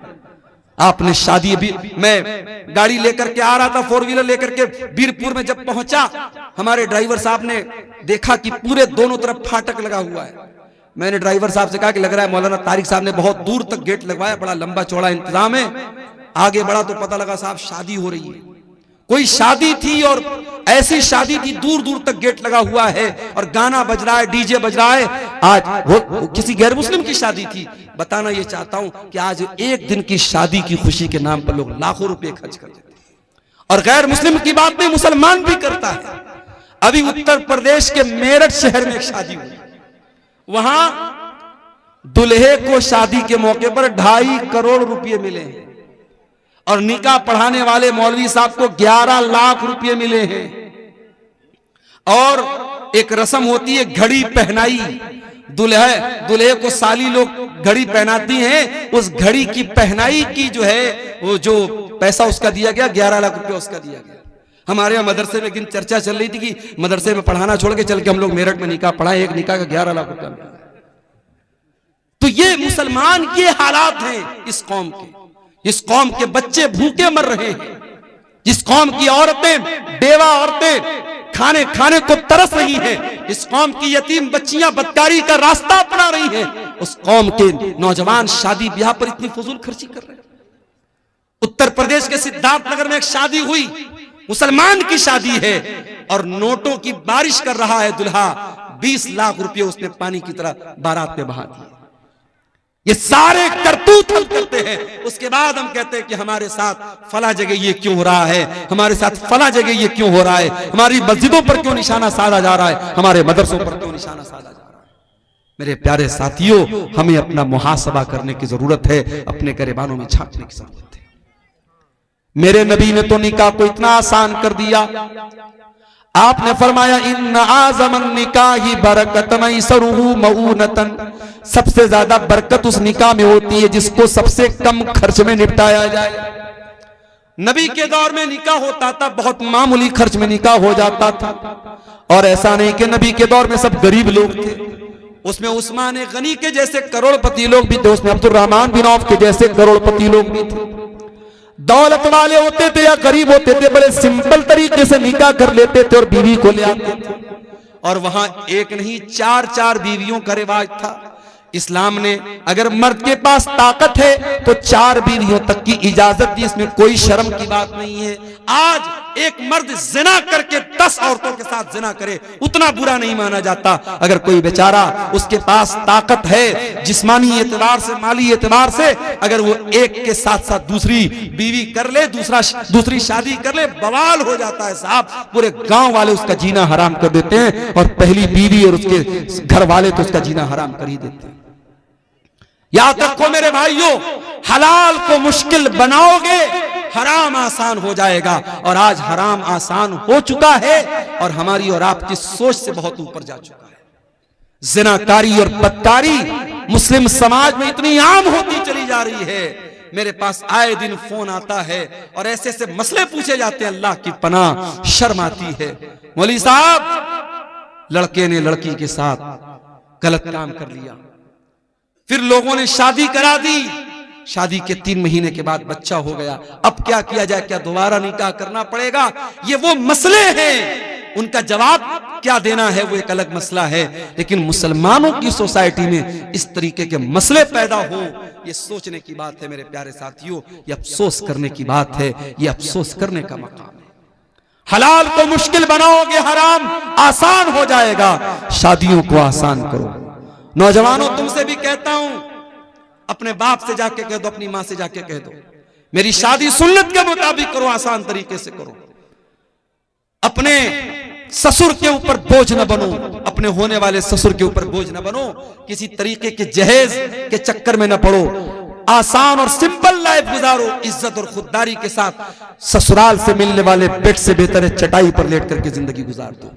आपने शादी भी, मैं गाड़ी लेकर के आ रहा था, 4 व्हीलर लेकर के बीरपुर में जब पहुंचा, हमारे ड्राइवर साहब ने देखा कि पूरे दोनों तरफ फाटक लगा हुआ है। मैंने ड्राइवर साहब से कहा कि लग रहा है मौलाना तारिक साहब ने बहुत दूर तक गेट लगवाया, बड़ा लंबा चौड़ा इंतजाम है। आगे बढ़ा तो पता लगा साहब शादी हो रही है। कोई शादी थी और ऐसी शादी थी, दूर दूर तक गेट लगा हुआ है और गाना बज रहा है, डीजे बज रहा है। आज वो किसी गैर मुस्लिम की शादी थी। बताना ये चाहता हूं कि आज एक दिन की शादी की खुशी के नाम पर लोग लाखों रुपए खर्च कर देते हैं। और गैर मुस्लिम की बात नहीं, मुसलमान भी करता है। अभी उत्तर प्रदेश के मेरठ शहर में एक शादी हुई, वहां दुल्हे को शादी के मौके पर 2.5 करोड़ रुपए मिले हैं और निकाह पढ़ाने वाले मौलवी साहब को 11 लाख रुपए मिले हैं। और एक रस्म होती है घड़ी पहनाई, दुल्हे को साली लोग घड़ी पहनाती हैं, उस घड़ी की पहनाई की जो है वो जो पैसा उसका दिया गया 11 लाख रुपए उसका दिया गया। हमारे यहाँ मदरसे में एक दिन चर्चा चल रही थी कि मदरसे में पढ़ाना छोड़ के चल के हम लोग मेरठ में निकाह पढ़ाए, एक निकाह का 11 लाख रुपया। तो ये मुसलमान ये हालात हैं इस कौम के। इस कौम के बच्चे भूखे मर रहे हैं, जिस कौम की औरतें, बेवा औरतें खाने को तरस रही हैं, इस कौम की यतीम बच्चियां बदकारी का रास्ता अपना रही हैं, उस कौम के नौजवान शादी ब्याह पर इतनी फजूल खर्ची कर रहे हैं। उत्तर प्रदेश के सिद्धार्थनगर में एक शादी हुई, मुसलमान की शादी है और नोटों की बारिश कर रहा है दुल्हा। 20 लाख रुपए उसने पानी की तरह बारात में बहा दिए। ये सारे करतूत हम करते हैं, उसके बाद हम कहते हैं कि हमारे साथ फला जगह ये क्यों हो रहा है, हमारे साथ फला जगह ये क्यों हो रहा है, हमारी मस्जिदों पर क्यों निशाना साधा जा रहा है, हमारे मदरसों पर क्यों निशाना साधा जा रहा है। मेरे प्यारे साथियों, हमें अपना मुहासबा करने की जरूरत है, अपने गिरबानों में झांकने की जरूरत है। मेरे नबी ने तो निकाह को इतना आसान कर दिया। आपने फरमाया इन्न आज़मन निकाही बरकतन सरुहु मऊनतन, सबसे ज्यादा बरकत उस निकाह में होती है जिसको सबसे कम खर्च में निपटाया जाए। नबी के दौर में निकाह होता था, बहुत मामूली खर्च में निकाह हो जाता था। और ऐसा नहीं कि नबी के दौर में सब गरीब लोग थे, उसमें उस्मान गनी के जैसे करोड़पति लोग भी थे, उसमें अब्दुर्रहमान बिन औफ के जैसे करोड़पति लोग भी थे। दौलत वाले होते थे या गरीब होते थे, बड़े सिंपल तरीके से निकाह कर लेते थे और बीवी को ले आते थे। और वहां एक नहीं 4-4 बीवियों का रिवाज था। इस्लाम ने अगर मर्द के पास ताकत है तो 4 बीवियों तक की इजाजत दी, इसमें कोई शर्म की बात नहीं है। आज एक मर्द जिना करके 10 औरतों के साथ जिना करे, उतना बुरा नहीं माना जाता। अगर कोई बेचारा उसके पास ताकत है, जिस्मानी एतबार से, माली एतबार से, अगर वो एक के साथ साथ दूसरी बीवी कर ले, दूसरी शादी कर ले, बवाल हो जाता है साहब। पूरे गांव वाले उसका जीना हराम कर देते हैं और पहली बीवी और उसके घर वाले तो उसका जीना हराम कर ही देते हैं। याद रखो मेरे भाइयों, हलाल को मुश्किल बनाओगे, हराम आसान हो जाएगा। और आज हराम आसान हो चुका है और हमारी और आपकी सोच से बहुत ऊपर जा चुका है। जिनाकारी और बदकारी मुस्लिम समाज में इतनी आम होती चली जा रही है। मेरे पास आए दिन फोन आता है और ऐसे ऐसे मसले पूछे जाते हैं, अल्लाह की पनाह, शर्म आती है। मौलवी साहब, लड़के ने लड़की के साथ गलत काम कर लिया, फिर लोगों ने शादी करा दी, शादी के 3 महीने के बाद बच्चा हो गया। अब क्या किया जाए, क्या दोबारा निकाह करना पड़ेगा? ये वो मसले हैं, उनका जवाब क्या देना है वो एक अलग मसला है। लेकिन मुसलमानों की सोसाइटी में इस तरीके के मसले पैदा हो, ये सोचने की बात है मेरे प्यारे साथियों, ये अफसोस करने की बात है, ये अफसोस करने का मकाम है। हलाल को मुश्किल बनाओगे, हराम आसान हो जाएगा। शादियों को आसान करो। नौजवानों, तुमसे भी कहता हूं, अपने बाप से जाके कह दो, अपनी मां से जाके कह दो, मेरी शादी सुन्नत के मुताबिक करो, आसान तरीके से करो। अपने ससुर के ऊपर बोझ न बनो, अपने होने वाले ससुर के ऊपर बोझ न बनो, किसी तरीके के जहेज के चक्कर में न पड़ो, आसान और सिंपल लाइफ गुजारो, इज्जत और खुददारी के साथ। ससुराल से मिलने वाले बेड से बेहतर है चटाई पर लेट करके जिंदगी गुजार दो।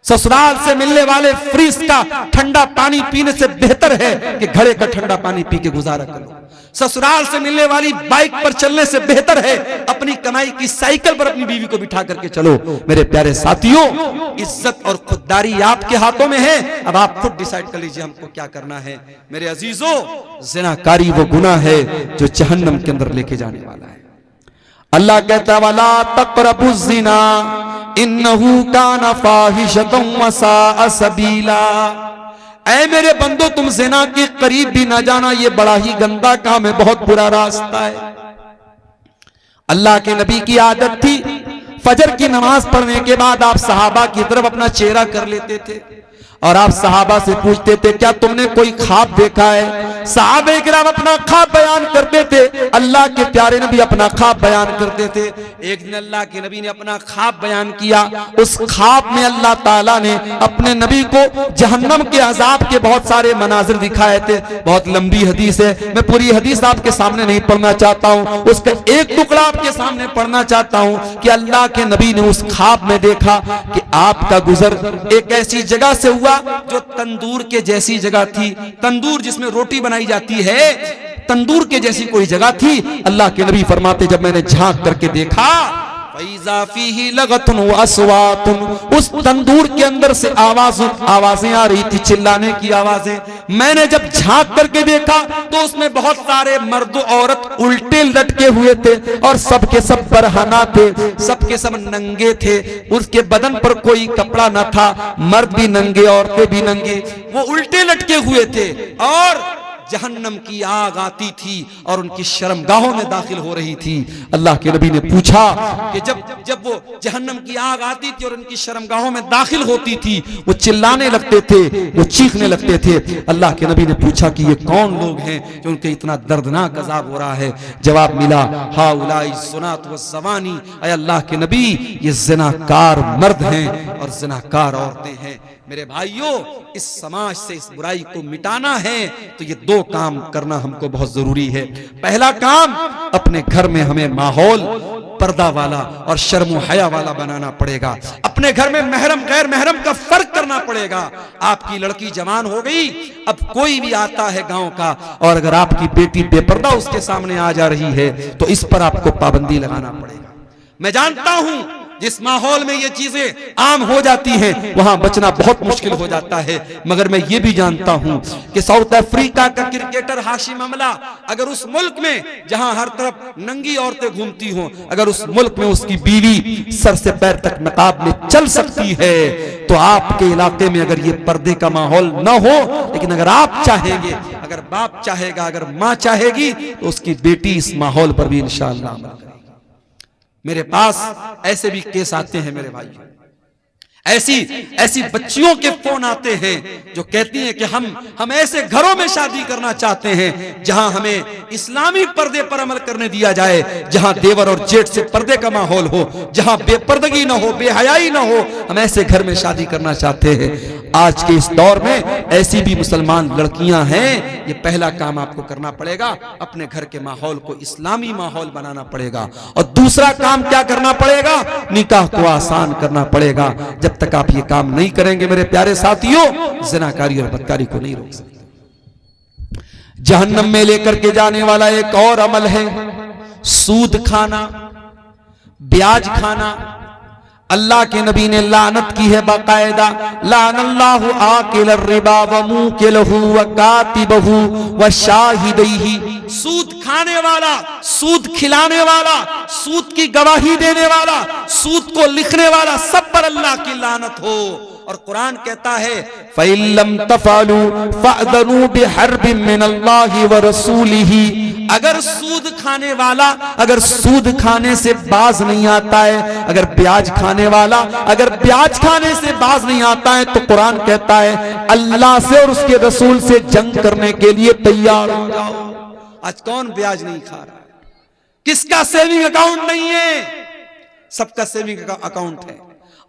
ससुराल से मिलने वाले फ्रिज का ठंडा पानी पीने से बेहतर है कि घड़े का ठंडा पानी पी के गुजारा करो। ससुराल से मिलने वाली बाइक पर चलने से बेहतर है अपनी कमाई की साइकिल पर अपनी बीवी को बिठा करके चलो। मेरे प्यारे साथियों, इज्जत और खुददारी आपके हाथों में है, अब आप खुद डिसाइड कर लीजिए हमको क्या करना है। मेरे अजीजों, ज़िनाकारी वो गुनाह है जो जहन्नम के अंदर लेके जाने वाला है। अल्लाह कहता वला तक़रबुज़ ज़िना इन्नहु काना फ़ाहिशतन व साअ सबीला। ऐ मेरे बंदो, तुम ज़िना के करीब भी ना जाना, ये बड़ा ही गंदा काम है, बहुत बुरा रास्ता है। अल्लाह के नबी की आदत थी फजर की नमाज पढ़ने के बाद आप सहाबा की तरफ अपना चेहरा कर लेते थे और आप सहाबा से पूछते थे क्या तुमने कोई ख्वाब देखा है। सहाबे किराम अपना ख्वाब बयान करते थे, अल्लाह के प्यारे नबी अपना ख्वाब बयान करते थे। एक दिन अल्लाह के नबी ने अपना ख्वाब बयान किया, उस ख्वाब में अल्लाह ताला ने अपने नबी को जहन्नम के अजाब के बहुत सारे मनाजिर दिखाए थे। बहुत लंबी हदीस है, मैं पूरी हदीस आपके सामने नहीं पढ़ना चाहता हूँ, उसका एक टुकड़ा आपके सामने पढ़ना चाहता हूँ कि अल्लाह के नबी ने उस ख्वाब में देखा कि आपका गुजर एक ऐसी जगह से हुआ जो तंदूर के जैसी जगह थी। तंदूर जिसमें रोटी बनाई जाती है, तंदूर के जैसी कोई जगह थी। अल्लाह के नबी फरमाते जब मैंने झांक करके देखा फैज़ा फीही लगतुन व अस्वातुन, उस तंदूर के अंदर से आवाजें आ रही थी, चिल्लाने की आवाजें। मैंने जब झांक करके देखा तो उसमें बहुत सारे मर्द औरत उल्टे लटके हुए थे और सबके सब बरहना थे, सबके सब नंगे थे, उसके बदन पर कोई कपड़ा न था, मर्द भी नंगे औरतें भी नंगे, वो उल्टे लटके हुए थे और जहन्नम की आग आती थी और उनकी शर्मगाहों में दाखिल हो रही थी। अल्लाह के नबी ने पूछा कि जब वो जहन्नम की आग आती थी और उनकी शर्मगाहों में दाखिल होती थी, वो चिल्लाने लगते थे, वो चीखने लगते थे। अल्लाह के नबी ने पूछा कि ये कौन लोग हैं जो उनके इतना दर्दनाक अजाब हो रहा है। जवाब मिला हाउलाई ज़ुनात व ज़वानी, ऐ अल्लाह के नबी ये ज़िनाकार मर्द हैं और ज़िनाकार औरतें हैं। मेरे भाइयों, इस समाज से इस बुराई को मिटाना है तो ये दो काम करना हमको बहुत जरूरी है। पहला काम, अपने घर में हमें माहौल पर्दा वाला और शर्म हया वाला बनाना पड़ेगा। अपने घर में महरम गैर महरम का फर्क करना पड़ेगा। आपकी लड़की जवान हो गई, अब कोई भी आता है गांव का और अगर आपकी बेटी बेपर्दा उसके सामने आ जा रही है तो इस पर आपको पाबंदी लगाना पड़ेगा। मैं जानता हूं जिस माहौल में ये चीजें आम हो जाती हैं वहां बचना बहुत मुश्किल हो जाता है, मगर मैं ये भी जानता हूं कि साउथ अफ्रीका का क्रिकेटर हाशिम अमला अगर उस मुल्क में जहां हर तरफ नंगी औरतें घूमती हों, अगर उस मुल्क में उसकी बीवी सर से पैर तक नकाब में चल सकती है तो आपके इलाके में अगर ये पर्दे का माहौल न हो, लेकिन अगर आप चाहेंगे, अगर बाप चाहेगा, अगर माँ चाहेगी तो उसकी बेटी इस माहौल पर भी इंशाअल्लाह अमल करेगी। मेरे पास ऐसे भी केस आते हैं मेरे भाई, ऐसी बच्चियों के फोन आते हैं जो कहती हैं कि हम ऐसे घरों में शादी करना चाहते हैं जहां हमें इस्लामी पर्दे पर अमल करने दिया जाए, जहां देवर और जेठ से पर्दे का माहौल हो, जहां बेपर्दगी ना हो, बेहयाई ना हो, हम ऐसे घर में शादी करना चाहते हैं। आज के इस दौर में ऐसी भी मुसलमान लड़कियां हैं। ये पहला काम आपको करना पड़ेगा, अपने घर के माहौल को इस्लामी माहौल बनाना पड़ेगा। और दूसरा काम क्या करना पड़ेगा, निकाह को आसान करना पड़ेगा। जब तक आप ये काम नहीं करेंगे मेरे प्यारे साथियों, ज़िनाकारी और बदकारी को नहीं रोक सकते। जहन्नम में लेकर के जाने वाला एक और अमल है सूद खाना, ब्याज खाना। अल्लाह के नबी ने लानत की है बाकायदा, लानल्लाहु आकिल रिबा व मुकिलहु व कातिबहु व शाहिदैहि। सूद खाने वाला, सूद खिलाने वाला, सूद की गवाही देने वाला, सूद को लिखने वाला, सब पर अल्लाह की लानत हो। और कुरान कहता है फ़इल्लम तफ़अलू फ़अज़नू बिहर्बिन मिनल्लाहि व रसूलिही। अगर सूद खाने वाला, अगर सूद खाने से बाज नहीं आता है, अगर ब्याज खाने वाला अगर ब्याज खाने से बाज नहीं आता है तो कुरान कहता है अल्लाह से और उसके रसूल से जंग करने के लिए तैयार हो जाओ। आज कौन ब्याज नहीं खा रहा है? किसका सेविंग अकाउंट नहीं है? सबका सेविंग अकाउंट है।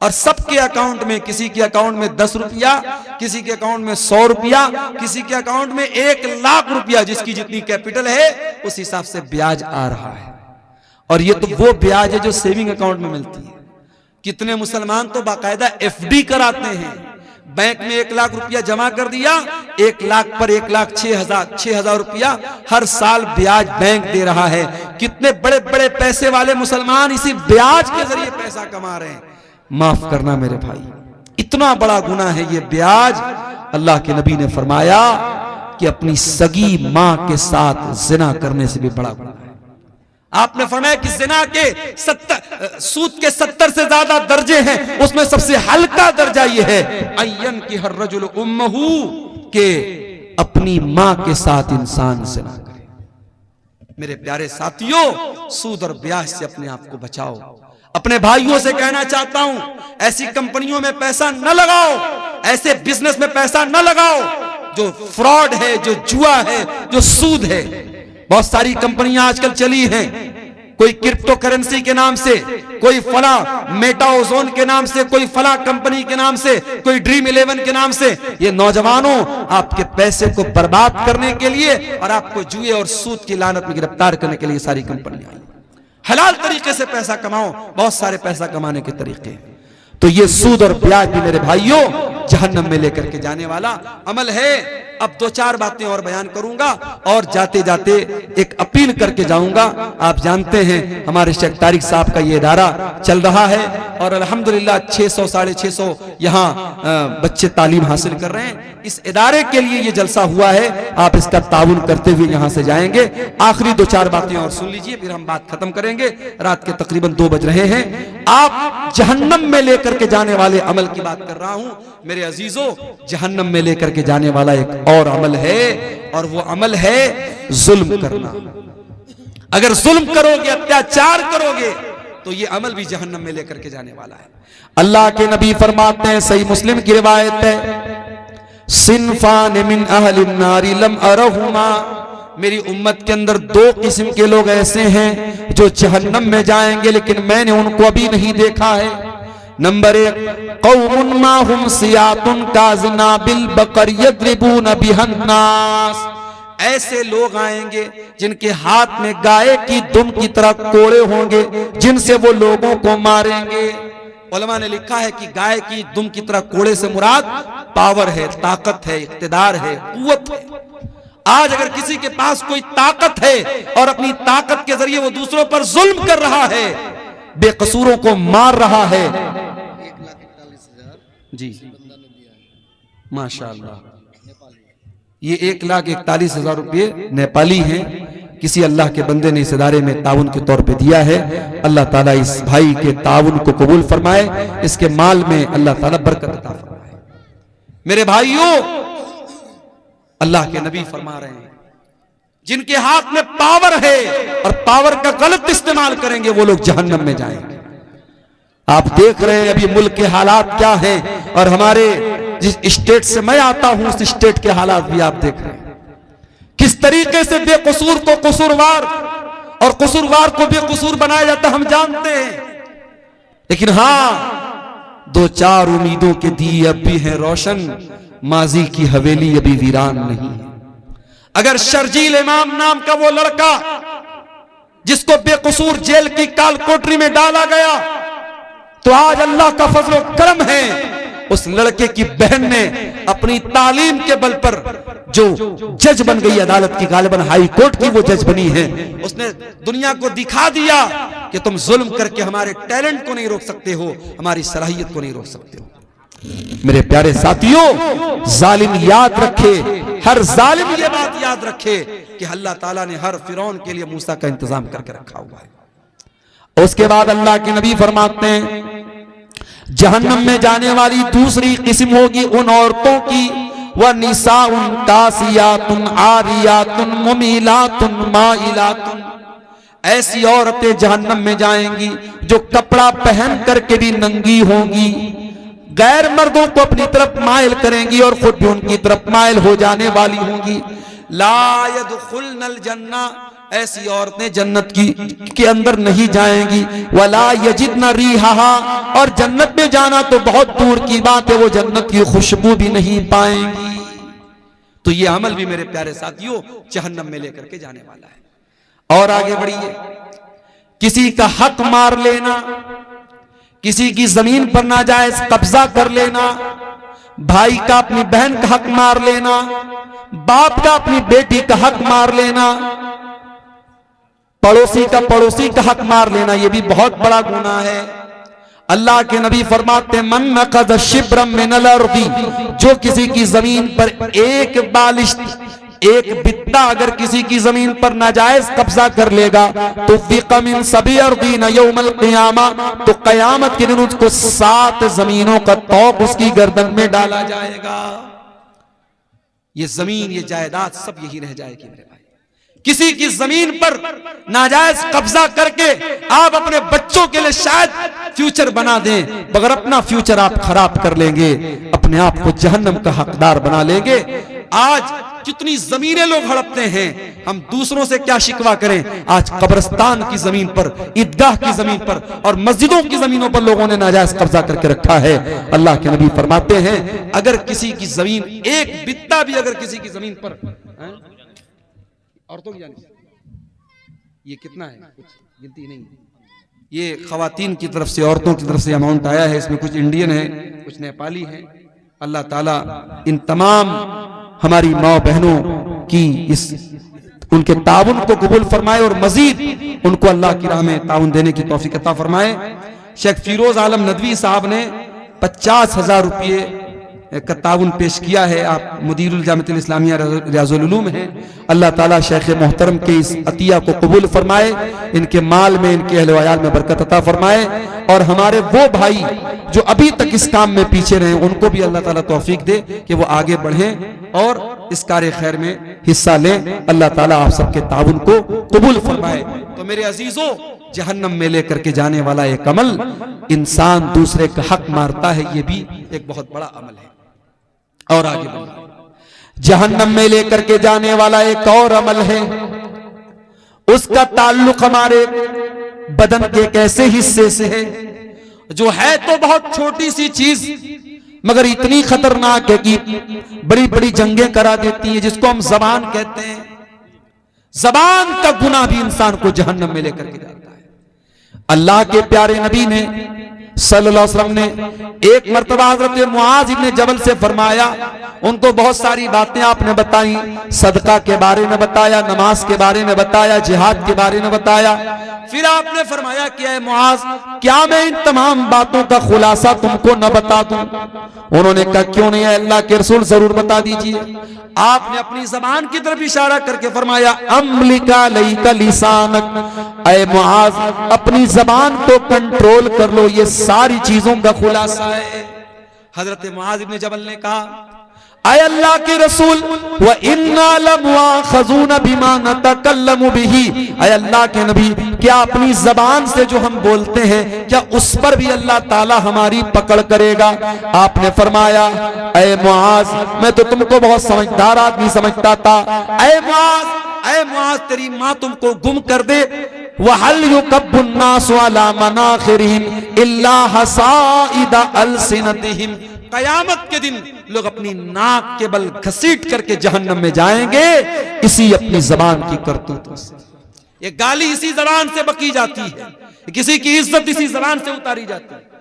और सबके अकाउंट में, किसी के अकाउंट में 10 रुपया, किसी के अकाउंट में 100 रुपया, किसी के अकाउंट में 1 लाख रुपया, जिसकी जितनी कैपिटल है उस हिसाब से ब्याज आ रहा है। और ये तो वो ब्याज है जो सेविंग अकाउंट में मिलती है। कितने मुसलमान तो बाकायदा FD कराते हैं, बैंक में 1 लाख रुपया जमा कर दिया, 1 लाख पर 1,06,000 रुपया हर साल ब्याज बैंक दे रहा है। कितने बड़े बड़े पैसे वाले मुसलमान इसी ब्याज के जरिए पैसा कमा रहे हैं। माफ करना मेरे भाई, इतना बड़ा गुनाह है ये ब्याज। अल्लाह के नबी ने फरमाया कि अपनी सगी मां के साथ जिना करने से भी बड़ा गुनाह है। आपने फरमाया कि जिना के 70 सूद के 70 से ज्यादा दर्जे हैं, उसमें सबसे हल्का दर्जा यह है अय्यन की हर रजुल उम्महू, के अपनी मां के साथ इंसान जिना करे। मेरे प्यारे साथियों, सूद और ब्याज से अपने आप को बचाओ। अपने भाइयों से कहना चाहता हूं, ऐसी कंपनियों में पैसा न लगाओ, ऐसे बिजनेस में पैसा न लगाओ जो फ्रॉड है, जो जुआ है, जो सूद है। बहुत सारी कंपनियां आजकल चली हैं, कोई क्रिप्टो करेंसी के नाम से, कोई फला मेटा ओजोन के नाम से, कोई फला कंपनी के नाम से, कोई ड्रीम 11 के नाम से। ये नौजवानों आपके पैसे को बर्बाद करने के लिए और आपको जुए और सूद की लानत में गिरफ्तार करने के लिए सारी कंपनियां आई। हलाल तरीके से पैसा कमाओ, बहुत सारे पैसा कमाने के तरीके। तो ये सूद और ब्याज भी मेरे भाइयों जहन्नम में लेकर के जाने वाला अमल है। अब 2-4 बातें और बयान करूंगा और जाते जाते एक अपील करके जाऊंगा। आप जानते हैं हमारे शेख तारिक साहब का ये इदारा चल रहा है और अल्हम्दुलिल्लाह 600-650 यहाँ बच्चे तालीम हासिल कर रहे हैं। इस इदारे के लिए ये जलसा हुआ है, आप इसका ताउन करते हुए यहाँ से जाएंगे। आखिरी 2-4 बातें और सुन लीजिए, फिर हम बात खत्म करेंगे। रात के तकरीबन 2 बज रहे हैं। आप जहन्नम में लेकर के जाने वाले अमल की बात कर रहा हूं मेरे अजीजों। जहन्नम में लेकर के जाने वाला एक और अमल है और वो अमल है जुल्म करना। अगर जुल्म करोगे, अत्याचार करोगे, तो ये अमल भी जहन्नम में लेकर के जाने वाला है। अल्लाह के नबी फरमाते हैं, सही मुस्लिम की रिवायत है, सिनफान मिन अहलिन नारी लम अरहुमा, मेरी उम्मत के अंदर 2 किस्म के लोग ऐसे हैं जो जहन्नम में जाएंगे, लेकिन मैंने उनको अभी नहीं देखा है। नंबर 1, कौमुन माहुम सियातुन काज़नाबिल बकर यद्रिबून बिहन्नास, ऐसे लोग आएंगे जिनके हाथ में गाय की दुम की तरह कोड़े होंगे, जिनसे वो लोगों को मारेंगे। उलमा ने लिखा है कि गाय की दुम की तरह कोड़े से मुराद पावर है, ताकत है, इख्तिदार है, कुव्वत है। आज अगर किसी के पास कोई ताकत है और अपनी ताकत के जरिए वो दूसरों पर जुल्म कर रहा है, बेकसूरों को मार रहा है, 1,41,000 जी माशाअल्लाह, ये 1,41,000 रुपये नेपाली हैं। किसी अल्लाह के बंदे ने इस इदारे में ताउन के तौर पे दिया है। अल्लाह ताला इस भाई के ताउन को कबूल फरमाए, इसके माल में अल्लाह ताला बरकत अता फरमाए। मेरे भाइयों, अल्लाह के नबी फरमा रहे हैं, जिनके हाथ में पावर है और पावर का गलत इस्तेमाल करेंगे वो लोग जहन्नम में जाएंगे। आप देख रहे हैं अभी मुल्क के हालात क्या हैं, और हमारे जिस स्टेट से मैं आता हूं उस स्टेट के हालात भी आप देख रहे हैं। किस तरीके से बेकसूर को कसूरवार और कसूरवार को बेकसूर बनाया जाता हम जानते हैं। लेकिन हां, 2-4 उम्मीदों के दिए अब भी हैं रोशन, माजी की हवेली अभी वीरान नहीं है। अगर शर्जील इमाम नाम का वो लड़का जिसको बेकसूर जेल की काल कोठरी में डाला गया, तो आज अल्लाह का फजल और करम है, उस लड़के की बहन ने अपनी तालीम के बल पर जो जज बन गई, अदालत की गालिबन हाई कोर्ट की वो जज बनी है, उसने दुनिया को दिखा दिया कि तुम जुल्म करके हमारे टैलेंट को नहीं रोक सकते हो, हमारी सलाहियत को नहीं रोक सकते हो। मेरे प्यारे साथियों, जालिम याद रखे, हर जालिम ये बात याद रखे कि अल्लाह ताला ने हर फिरौन के लिए मूसा का इंतजाम करके रखा हुआ है। उसके बाद अल्लाह के नबी फरमाते हैं, जहन्नम में जाने वाली दूसरी किस्म होगी उन औरतों की, वह निसाउन कासियातुन आरियातुन मुमीलातुन माइलातुन, ऐसी औरतें जहन्नम में जाएंगी जो कपड़ा पहन करके भी नंगी होंगी, गैर मर्दों को अपनी तरफ माइल करेंगी और खुद भी उनकी तरफ माइल हो जाने वाली होंगी। ला यदखुलनल जन्ना, ऐसी औरतें जन्नत के अंदर नहीं जाएंगी। वला यजिदना रीहा, और जन्नत में जाना तो बहुत दूर की बात है, वो जन्नत की खुशबू भी नहीं पाएंगी। तो ये अमल भी मेरे प्यारे साथियों जहन्नम में लेकर के जाने वाला है। और आगे बढ़िए, किसी का हक मार लेना, किसी की जमीन पर नाजायज कब्जा कर लेना, भाई का अपनी बहन का हक मार लेना, बाप का अपनी बेटी का हक मार लेना, पड़ोसी का पड़ोसी का हक मार लेना, यह भी बहुत बड़ा गुनाह है। अल्लाह के नबी फरमाते मन नक़द शिब्रम मिनल अर्दी, जो किसी की जमीन पर एक बालिश, एक बित्ता अगर किसी की जमीन पर नाजायज कब्जा कर लेगा तो फिक़मिन सभी अर्दीन यौमल क़ियामा, तो कयामत के दिन उसको 7 जमीनों का तौक उसकी गर्दन में डाला जाएगा। ये जमीन, ये जायदाद सब यही रह जाएगी मेरे भाई। किसी की जमीन पर नाजायज कब्जा करके आप अपने बच्चों के लिए शायद फ्यूचर बना दें, मगर अपना फ्यूचर आप खराब कर लेंगे, अपने आप को जहन्नम का हकदार बना लेंगे। आज कितनी जमीनें लोग हड़पते हैं, हम दूसरों से क्या शिकवा करें। आज कब्रिस्तान की जमीन पर, ईदगाह की जमीन पर और मस्जिदों की जमीनों पर लोगों ने नाजायज कब्जा करके रखा है। अल्लाह के नबी फरमाते हैं अगर किसी की जमीन, एक बित्ता भी अगर किसी की जमीन पर, औरतों की जानिब ये कितना है, कुछ गिनती नहीं, ये खवातीन की तरफ से, औरतों की तरफ से अमाउंट आया है। इसमें कुछ इंडियन है, कुछ नेपाली है। अल्लाह ताला इन तमाम हमारी माँ बहनों की इस उनके ताउन को कबूल फरमाए और मजीद उनको अल्लाह की राह में ताउन देने की तौफीक अता फरमाए। शेख फिरोज आलम नदवी साहब ने 50,000 रुपये का ताउन पेश किया है। आप मुदीरुल जामिअतुल इस्लामिया रियाजुल उलूम हैं। अल्लाह ताला शेख मोहतरम के इस अतिया को कबूल फरमाए, इनके माल में, इनके अहले वयाल में बरकत अता फरमाए, और हमारे वो भाई जो अभी तक इस काम में पीछे रहे उनको भी अल्लाह ताला तौफीक दे कि वो आगे बढ़ें और इस कार्य खैर में हिस्सा लें। अल्लाह ताला आप सबके ताउन को कबूल फरमाए। तो मेरे अजीजों, जहन्नम में लेकर के जाने वाला एक अमल, इंसान दूसरे का हक मारता है, ये भी एक बहुत बड़ा अमल है। और आगे बढ़िए, जहन्नम में लेकर के जाने वाला एक और अमल है, उसका ताल्लुक हमारे बदन के एक ऐसे हिस्से से है जो है तो बहुत छोटी सी चीज मगर इतनी खतरनाक है कि बड़ी बड़ी जंगें करा देती है, जिसको हम जबान कहते हैं। जबान का गुनाह भी इंसान को जहन्नम में लेकर के जाता है। अल्लाह के प्यारे नबी ने सल्लल्लाहु अलैहि वसल्लम ने एक मर्तबा हजरत मुआज इब्ने जबल से फरमाया, उनको बहुत सारी बातें आपने बताई, सदका के बारे में बताया, नमाज के बारे में बताया, जिहाद के बारे में बताया। फिर आपने फरमाया कि ऐ मुआज, क्या मैं इन तमाम बातों का खुलासा तुमको न बता दूं? उन्होंने कहा क्यों नहीं है अल्लाह के रसूल, जरूर बता दीजिए। आपने अपनी जबान की तरफ इशारा करके फरमाया अम्लिका लैका लिसानक, ऐ मुआज अपनी जबान को कंट्रोल कर लो, ये सारी चीजों का खुलासा है। हजरत मुआज इब्ने जबल ने कहा ऐ अल्लाह के रसूल, व इन्ना लमुआखज़ून बिमा नतकल्लमु बिही, ऐ अल्लाह के नबी, क्या अपनी जबान से जो हम बोलते हैं क्या उस पर भी अल्लाह ताला हमारी पकड़ करेगा? आपने फरमाया ऐ मुआज, मैं तो तुमको बहुत समझदार आदमी समझता था। ऐ मुआज, तेरी माँ तुमको गुम कर दे। वहल युकब्बुन नासु अला मनाखिरिहिम इल्ला हसाइदा अलसिनतिहिम, कयामत के दिन लोग अपनी नाक के बल घसीट करके जहन्नम में जाएंगे इसी अपनी जबान की करतूतों से। ये गाली इसी जबान से बकी जाती है, किसी की इज्जत इसी जबान से उतारी जाती है।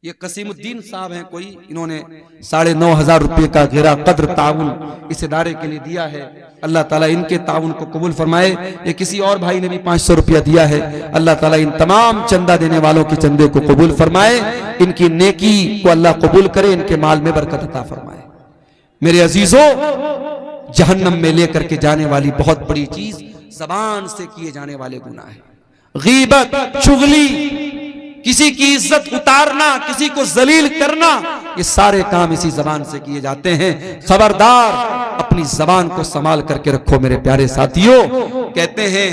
ये कसीमुद्दीन साहब हैं कोई, इन्होंने 9,500 रुपये का गिरा कद्र ताउन इस इदारे के लिए दिया है। अल्लाह ताला इनके ताउन को कबूल फरमाए। ये किसी और भाई ने भी 500 रुपया दिया है। अल्लाह ताला इन तमाम चंदा देने वालों के चंदे को कबूल फरमाए, इनकी नेकी को अल्लाह कबूल करे, इनके माल में बरकत अता फरमाए। मेरे अजीजों, जहन्नम में लेकर के जाने वाली बहुत बड़ी चीज जबान से किए जाने वाले गुनाह है। गीबत, चुगली, किसी की इज्जत उतारना, किसी को जलील करना, ये सारे काम इसी जबान से किए जाते हैं। खबरदार, अपनी जबान को संभाल करके रखो मेरे प्यारे साथियों। कहते हैं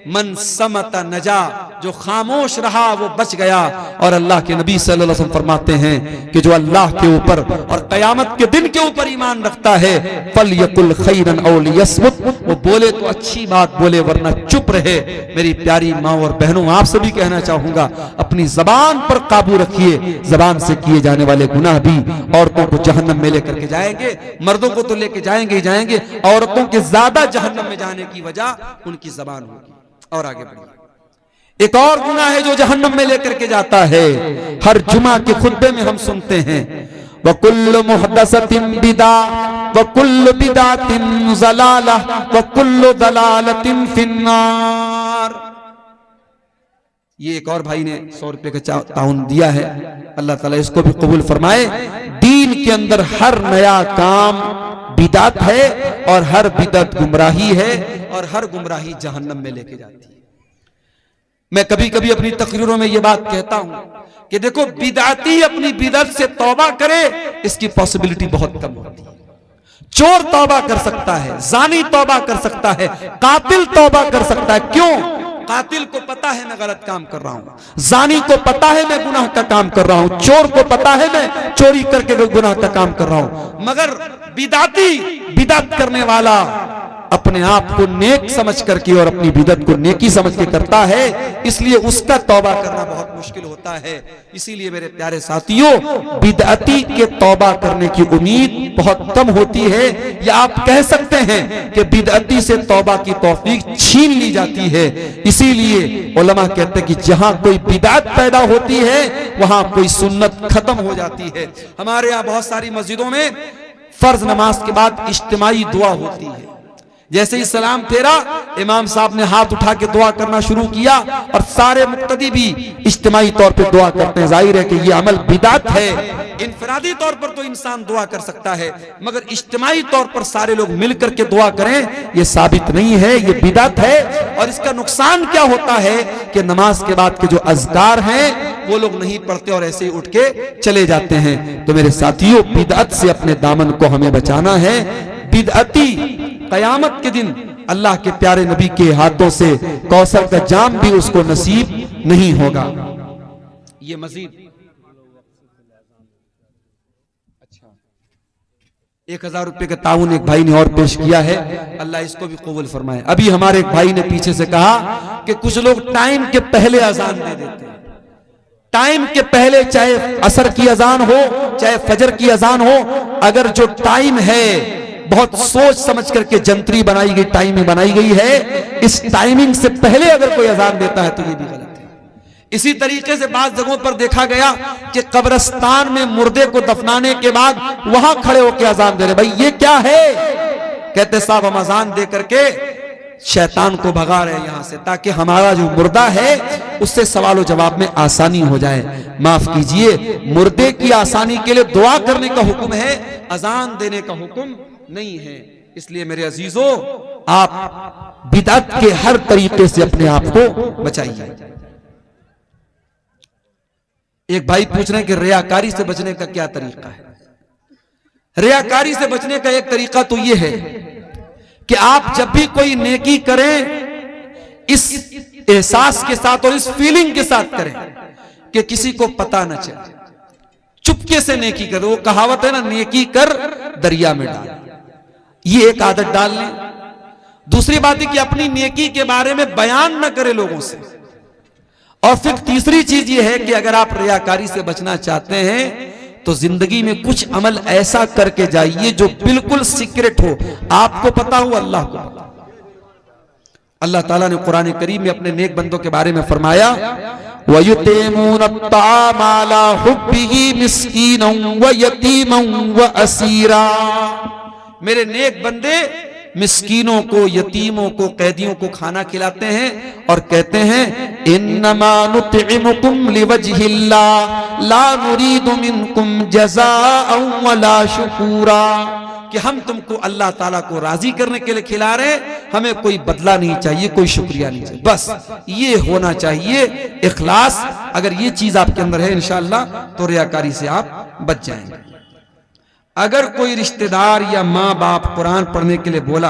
मन समता नजा, जो खामोश रहा वो बच गया। और अल्लाह के नबी सल्लल्लाहु अलैहि वसल्लम फरमाते हैं कि जो अल्लाह के ऊपर और कयामत के दिन के ऊपर ईमान रखता है, फलयकुल खैरन औ लियस्मुत, वो बोले तो अच्छी बात बोले वरना चुप रहे। मेरी प्यारी माँ और बहनों, आप सभी कहना चाहूंगा, अपनी जबान पर काबू रखिए। जबान से किए जाने वाले गुनाह भी औरतों को जहन्नम में लेकर के जाएंगे, मर्दों को तो लेके जाएंगे ही जाएंगे। औरतों के ज्यादा जहन्नम में जाने की वजह उनकी जबान होगी। और आगे बढ़िए, एक और गुनाह है जो जहन्नम में लेकर के जाता है। हर जुमा के खुतबे में हम सुनते हैं, वकुल्लु मुहदसतिन बिदा वकुल्लु बिदातिन ज़लाला वकुल्लु ज़लालतिन फिन्नार। ये एक और भाई ने 100 रुपए का ताउन दिया है, अल्लाह ताला इसको भी कबूल फरमाए। दीन के अंदर हर नया काम बिदात है और हर बिदत गुमराही है और हर गुमराही जहन्नम में लेके जाती है। मैं कभी कभी अपनी तकरीरों में यह बात कहता हूं कि देखो, बिदाती अपनी बिदत से तौबा करे, इसकी पॉसिबिलिटी बहुत कम होती है। चोर तौबा कर सकता है, जानी तौबा कर सकता है, कातिल तौबा कर सकता है। क्यों? कातिल को पता है मैं गलत काम कर रहा हूं, जानी को पता है मैं गुनाह का काम कर रहा हूं, चोर को पता है मैं चोरी करके गुनाह का काम कर रहा हूं। मगर बिदाती, बिदत करने वाला अपने आप को नेक समझ करके और अपनी बिदत को नेकी समझ के करता है, इसलिए उसका तौबा करना बहुत मुश्किल होता है। इसीलिए मेरे प्यारे साथियों, बिदअती के तौबा करने की उम्मीद बहुत कम होती है, या आप कह सकते हैं कि बिदअती से तौबा की तौफीक छीन ली जाती है। इसीलिए उलमा कहते हैं कि जहां कोई बिदअत पैदा होती है वहां कोई सुन्नत खत्म हो जाती है। हमारे यहाँ बहुत सारी मस्जिदों में फर्ज नमाज के बाद इज्तिमाई दुआ होती है। जैसे ही सलाम फेरा, इमाम साहब ने हाथ उठा के दुआ करना शुरू किया और सारे मुक्तदी भी इज्तिमाई तौर पे दुआ करते हैं। जाहिर है कि ये अमल बिदात है। इनफरादी तौर पर तो इंसान दुआ कर सकता है, मगर इज्तिमाई तौर पर सारे लोग मिलकर के दुआ करें, ये साबित नहीं है, ये बिदात है। और इसका नुकसान क्या होता है कि नमाज के बाद के जो अज़कार हैं वो लोग नहीं पढ़ते और ऐसे ही उठ के चले जाते हैं। तो मेरे साथियों, बिदअत से अपने दामन को हमें बचाना है। बिदअती कयामत के दिन अल्लाह के प्यारे नबी के हाथों से कौसर का जाम भी उसको नसीब नहीं होगा। ये मजीद 1000 रुपए का ताउन एक भाई ने और पेश किया है, अल्लाह इसको भी कबूल फरमाए। अभी हमारे एक भाई ने पीछे से कहा कि कुछ लोग टाइम के पहले अजान दे देते हैं। टाइम के पहले, चाहे असर की अजान हो चाहे फजर की अजान हो, अगर जो टाइम है बहुत सोच समझ करके जंतरी बनाई गई, टाइमिंग बनाई गई है, इस टाइमिंग से पहले अगर कोई अजान देता है तो ये भी गलत है। इसी तरीके से बात जगहों पर देखा गया कि कब्रिस्तान में मुर्दे को दफनाने के बाद वहां खड़े होकर अजान दे रहे। भाई ये क्या है? कहते साहब हम अजान दे करके शैतान को भगा रहे हैं यहां से, ताकि हमारा जो मुर्दा है उससे सवाल जवाब में आसानी हो जाए। माफ कीजिए, मुर्दे की आसानी के लिए दुआ करने का हुक्म है, अजान देने का हुक्म नहीं है। इसलिए मेरे अजीजों, आप बिदअत के हर तरीके से अपने आप को बचाइए। एक भाई पूछ रहे हैं कि रियाकारी से बचने का क्या तरीका है। रियाकारी से बचने का एक तरीका तो यह है कि आप जब भी कोई नेकी करें, इस एहसास के साथ और इस फीलिंग के साथ करें कि किसी को पता न चले, चुपके से नेकी करो। वो कहावत है ना, नेकी कर दरिया में डाल। ये एक आदत डाल लें। दूसरी बात है कि अपनी नेकी के बारे में बयान न करें लोगों से। और फिर तीसरी चीज ये है कि अगर आप रियाकारी से बचना चाहते हैं तो जिंदगी में कुछ अमल ऐसा करके जाइए जो बिल्कुल सीक्रेट हो, आपको पता हो, अल्लाह को पता। अल्लाह ताला ने कुरान करीम में अपने नेक बंदों के बारे में फरमाया, वयुतीमून अत्ताम अला हुब्बिही मिस्कीनन व यतीमन व असीरा। मेरे नेक बंदे मिस्कीनों को, यतीमों को, कैदियों को खाना खिलाते हैं और कहते हैं इन्नमा नुतइमुकुम लिवजहिल्लाह ला नुरीदु मिनकुम जज़ाअन वला शुकूरा, कि हम तुमको अल्लाह ताला को राजी करने के लिए खिला रहे हैं, हमें कोई बदला नहीं चाहिए, कोई शुक्रिया नहीं चाहिए। बस ये होना चाहिए इखलास। अगर ये चीज आपके अंदर है इंशाअल्लाह तो रियाकारी से आप बच जाएंगे। अगर कोई रिश्तेदार या माँ बाप कुरान पढ़ने के लिए बोला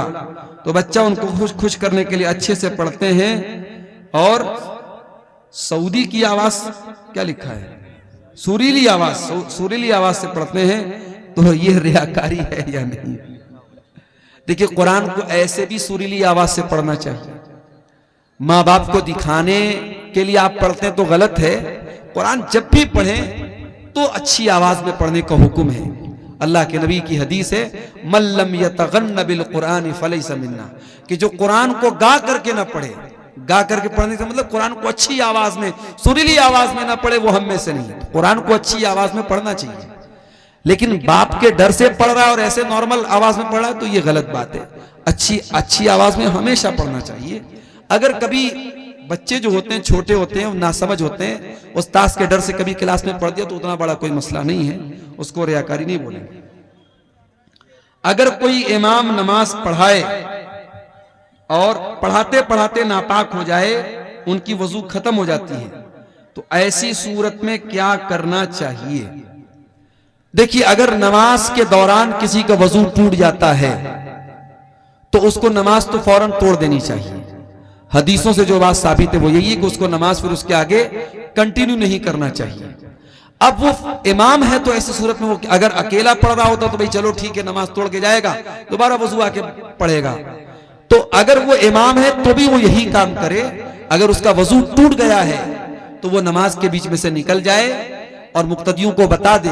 तो बच्चा उनको खुश करने के लिए अच्छे से पढ़ते हैं और सऊदी की आवाज क्या लिखा है, सुरीली आवाज, सुरीली आवाज से पढ़ते हैं, तो ये रियाकारी है या नहीं? देखिए, कुरान को ऐसे भी सुरीली आवाज से पढ़ना चाहिए। माँ बाप को दिखाने के लिए आप पढ़ते हैं तो गलत है। कुरान जब भी पढ़ें तो अच्छी आवाज में पढ़ने का हुक्म है। अल्लाह के नबी की हदीस है, मल्लम यतगन्न बिल कुरान फलैसा मिन्ना, कि जो कुरान को गा करके ना पढ़े, गा करके पढ़ने का मतलब कुरान को अच्छी आवाज में, सुरीली आवाज में ना पढ़े, वो हम में से नहीं। कुरान को अच्छी आवाज में पढ़ना चाहिए, लेकिन बाप के डर से पढ़ रहा है और ऐसे नॉर्मल आवाज में पढ़ रहा है तो ये गलत बात है। अच्छी आवाज में हमेशा पढ़ना चाहिए। अगर कभी बच्चे जो होते हैं, छोटे होते हैं, नासमझ होते हैं, उस्ताद के डर से कभी क्लास में पढ़ दिया तो उतना बड़ा कोई मसला नहीं है, उसको रियाकारी नहीं बोलेंगे। अगर कोई इमाम नमाज पढ़ाए और पढ़ाते पढ़ाते नापाक हो जाए, उनकी वजू खत्म हो जाती है, तो ऐसी सूरत में क्या करना चाहिए? देखिए, अगर नमाज के दौरान किसी का वजू टूट जाता है तो उसको नमाज तो फौरन तोड़ देनी चाहिए। हदीसों से जो बात साबित है वो यही है कि उसको नमाज फिर उसके आगे कंटिन्यू नहीं करना चाहिए। अब वो इमाम है तो ऐसी सूरत में वो अगर अकेला पढ़ रहा होता तो भाई चलो ठीक है, नमाज तोड़ के जाएगा, दोबारा वजू आके पढ़ेगा। तो अगर वो इमाम है तो भी वो यही काम करे। अगर उसका वजू टूट गया है तो वो नमाज के बीच में से निकल जाए और मुक्तदियों को बता दे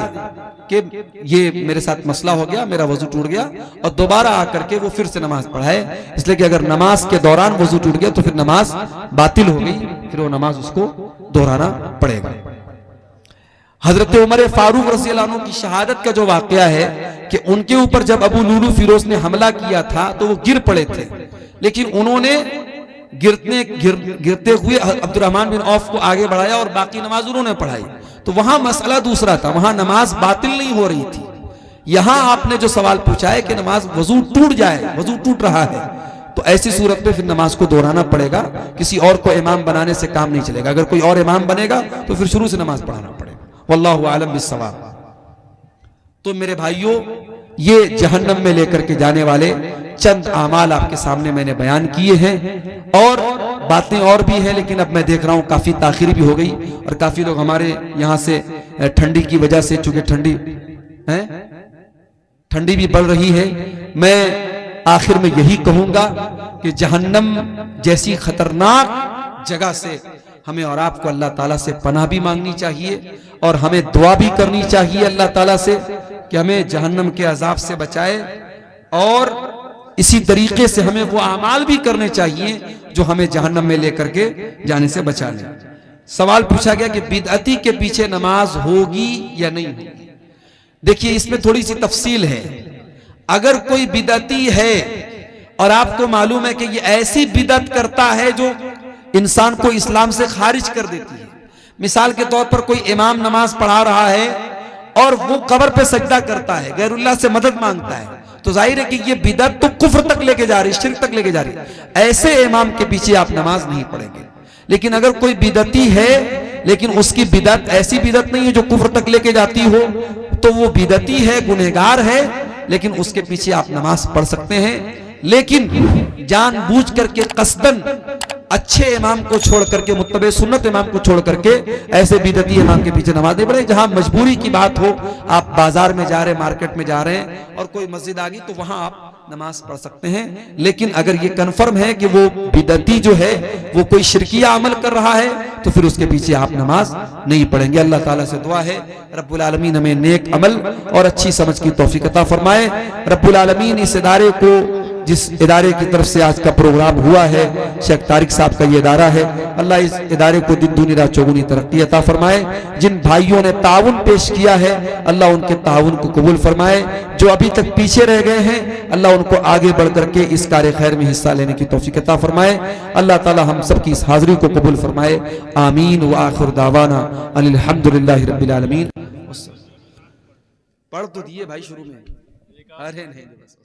कि ये मेरे साथ मसला हो गया, मेरा वजू टूट गया, और दोबारा आकर के वो फिर से नमाज पढ़ाए। इसलिए कि अगर नमाज के दौरान वजू टूट गया तो फिर नमाज बातिल हो गई, फिर वो नमाज उसको दोहराना पड़ेगा। हजरत उमर फारूक रज़ियल्लाहु अन्हु की शहादत का जो वाकया है कि उनके ऊपर जब अबू लुलू फिरोज ने हमला किया था तो वो गिर पड़े थे, लेकिन उन्होंने गिरते हुए अब्दुर्रहमान बिन औफ को आगे बढ़ाया और बाकी नमाज उन्होंने पढ़ाई। तो वहां मसला दूसरा था, वहां नमाज बातिल नहीं हो रही थी। यहां आपने जो सवाल पूछा है कि नमाज वजू टूट जाए, वजू टूट रहा है, तो ऐसी सूरत में फिर नमाज को दोहराना पड़ेगा। किसी और को इमाम बनाने से काम नहीं चलेगा। अगर कोई और इमाम बनेगा तो फिर शुरू से नमाज पढ़ाना पड़ेगा। वल्लाहु आलम बिस्सवाब। तो मेरे भाइयों, ये जहन्नम में लेकर के जाने वाले चंद आमाल आपके सामने मैंने बयान किए हैं, और बातें और भी हैं, लेकिन अब मैं देख रहा हूं काफी ताखिर भी हो गई और काफी लोग हमारे यहां से ठंडी की वजह से, चूंकि ठंडी भी बढ़ रही है, मैं आखिर में यही कहूंगा कि जहन्नम जैसी खतरनाक जगह से हमें और आपको अल्लाह ताला से पनाह भी मांगनी चाहिए और हमें दुआ भी करनी चाहिए अल्लाह ताला से कि हमें जहन्नम के अजाब से बचाए, और इसी तरीके से हमें वो अमाल भी करने चाहिए जो हमें जहन्नम में लेकर के जाने से बचा ले। सवाल पूछा गया कि बिदअती के पीछे नमाज होगी या नहीं होगी। देखिए, इसमें थोड़ी सी तफसील है। अगर कोई बिदअती है और आपको मालूम है कि ये ऐसी बिदअत करता है जो इंसान को इस्लाम से खारिज कर देती है, मिसाल के तौर पर कोई इमाम नमाज पढ़ा रहा है और वो कब्र पे सजदा करता है, गैरुल्लाह से मदद मांगता है, तो जाहिर है कि ये बिदअत तो कुफ्र तक लेके जा रही है, शिर्क तक लेके जा रही है। ऐसे इमाम के पीछे आप नमाज नहीं पढ़ेंगे। लेकिन अगर कोई बिदअती है लेकिन उसकी बिदअत ऐसी बिदअत नहीं है जो कुफ्र तक लेके जाती हो, तो वो बिदअती है, गुनहगार है, लेकिन उसके पीछे आप नमाज पढ़ सकते हैं। लेकिन जानबूझ करके कसदन अच्छे इमाम को छोड़ करके, मुत्तबे सुन्नत इमाम को छोड़ करके ऐसे बिदअती इमाम के पीछे नमाज नहीं पढ़े। जहां मजबूरी की बात हो, आप बाजार में जा रहे हैं, मार्केट में जा रहे हैं और कोई मस्जिद आ गई, तो वहां आप नमाज पढ़ सकते हैं। लेकिन अगर ये कन्फर्म है कि वो बिदअती जो है वो कोई शिरकिया अमल कर रहा है, तो फिर उसके पीछे आप नमाज नहीं पढ़ेंगे। अल्लाह ताला से दुआ है रब्बुल आलमीन हमें नेक अमल और अच्छी समझ की तौफीक अता फरमाए। रब्बुल आलमीन इस इदारे को, जिस इदारे की तरफ से आज का प्रोग्राम हुआ है, शेख तारिक साहब का ये इदारा है, अल्लाह इस इदारे को दिन दुनी रात चौगुनी तरक्की अता फरमाए। जिन भाइयों ने ताउन पेश किया है, अल्लाह उनके ताउन को कबूल फरमाए। जो अभी तक पीछे रह गए हैं, अल्लाह उनको आगे बढ़ करके इस कार्य खैर में हिस्सा लेने की तौफीक अता फरमाए। अल्लाह ताला हम सब की इस हाजिरी को कबूल फरमाए। आमीन व आखिर दावाना अनिल हम्दुलिल्लाहि रब्बिल आलमीन। पढ़ तो दिए भाई शुरू में, अरे नहीं बस।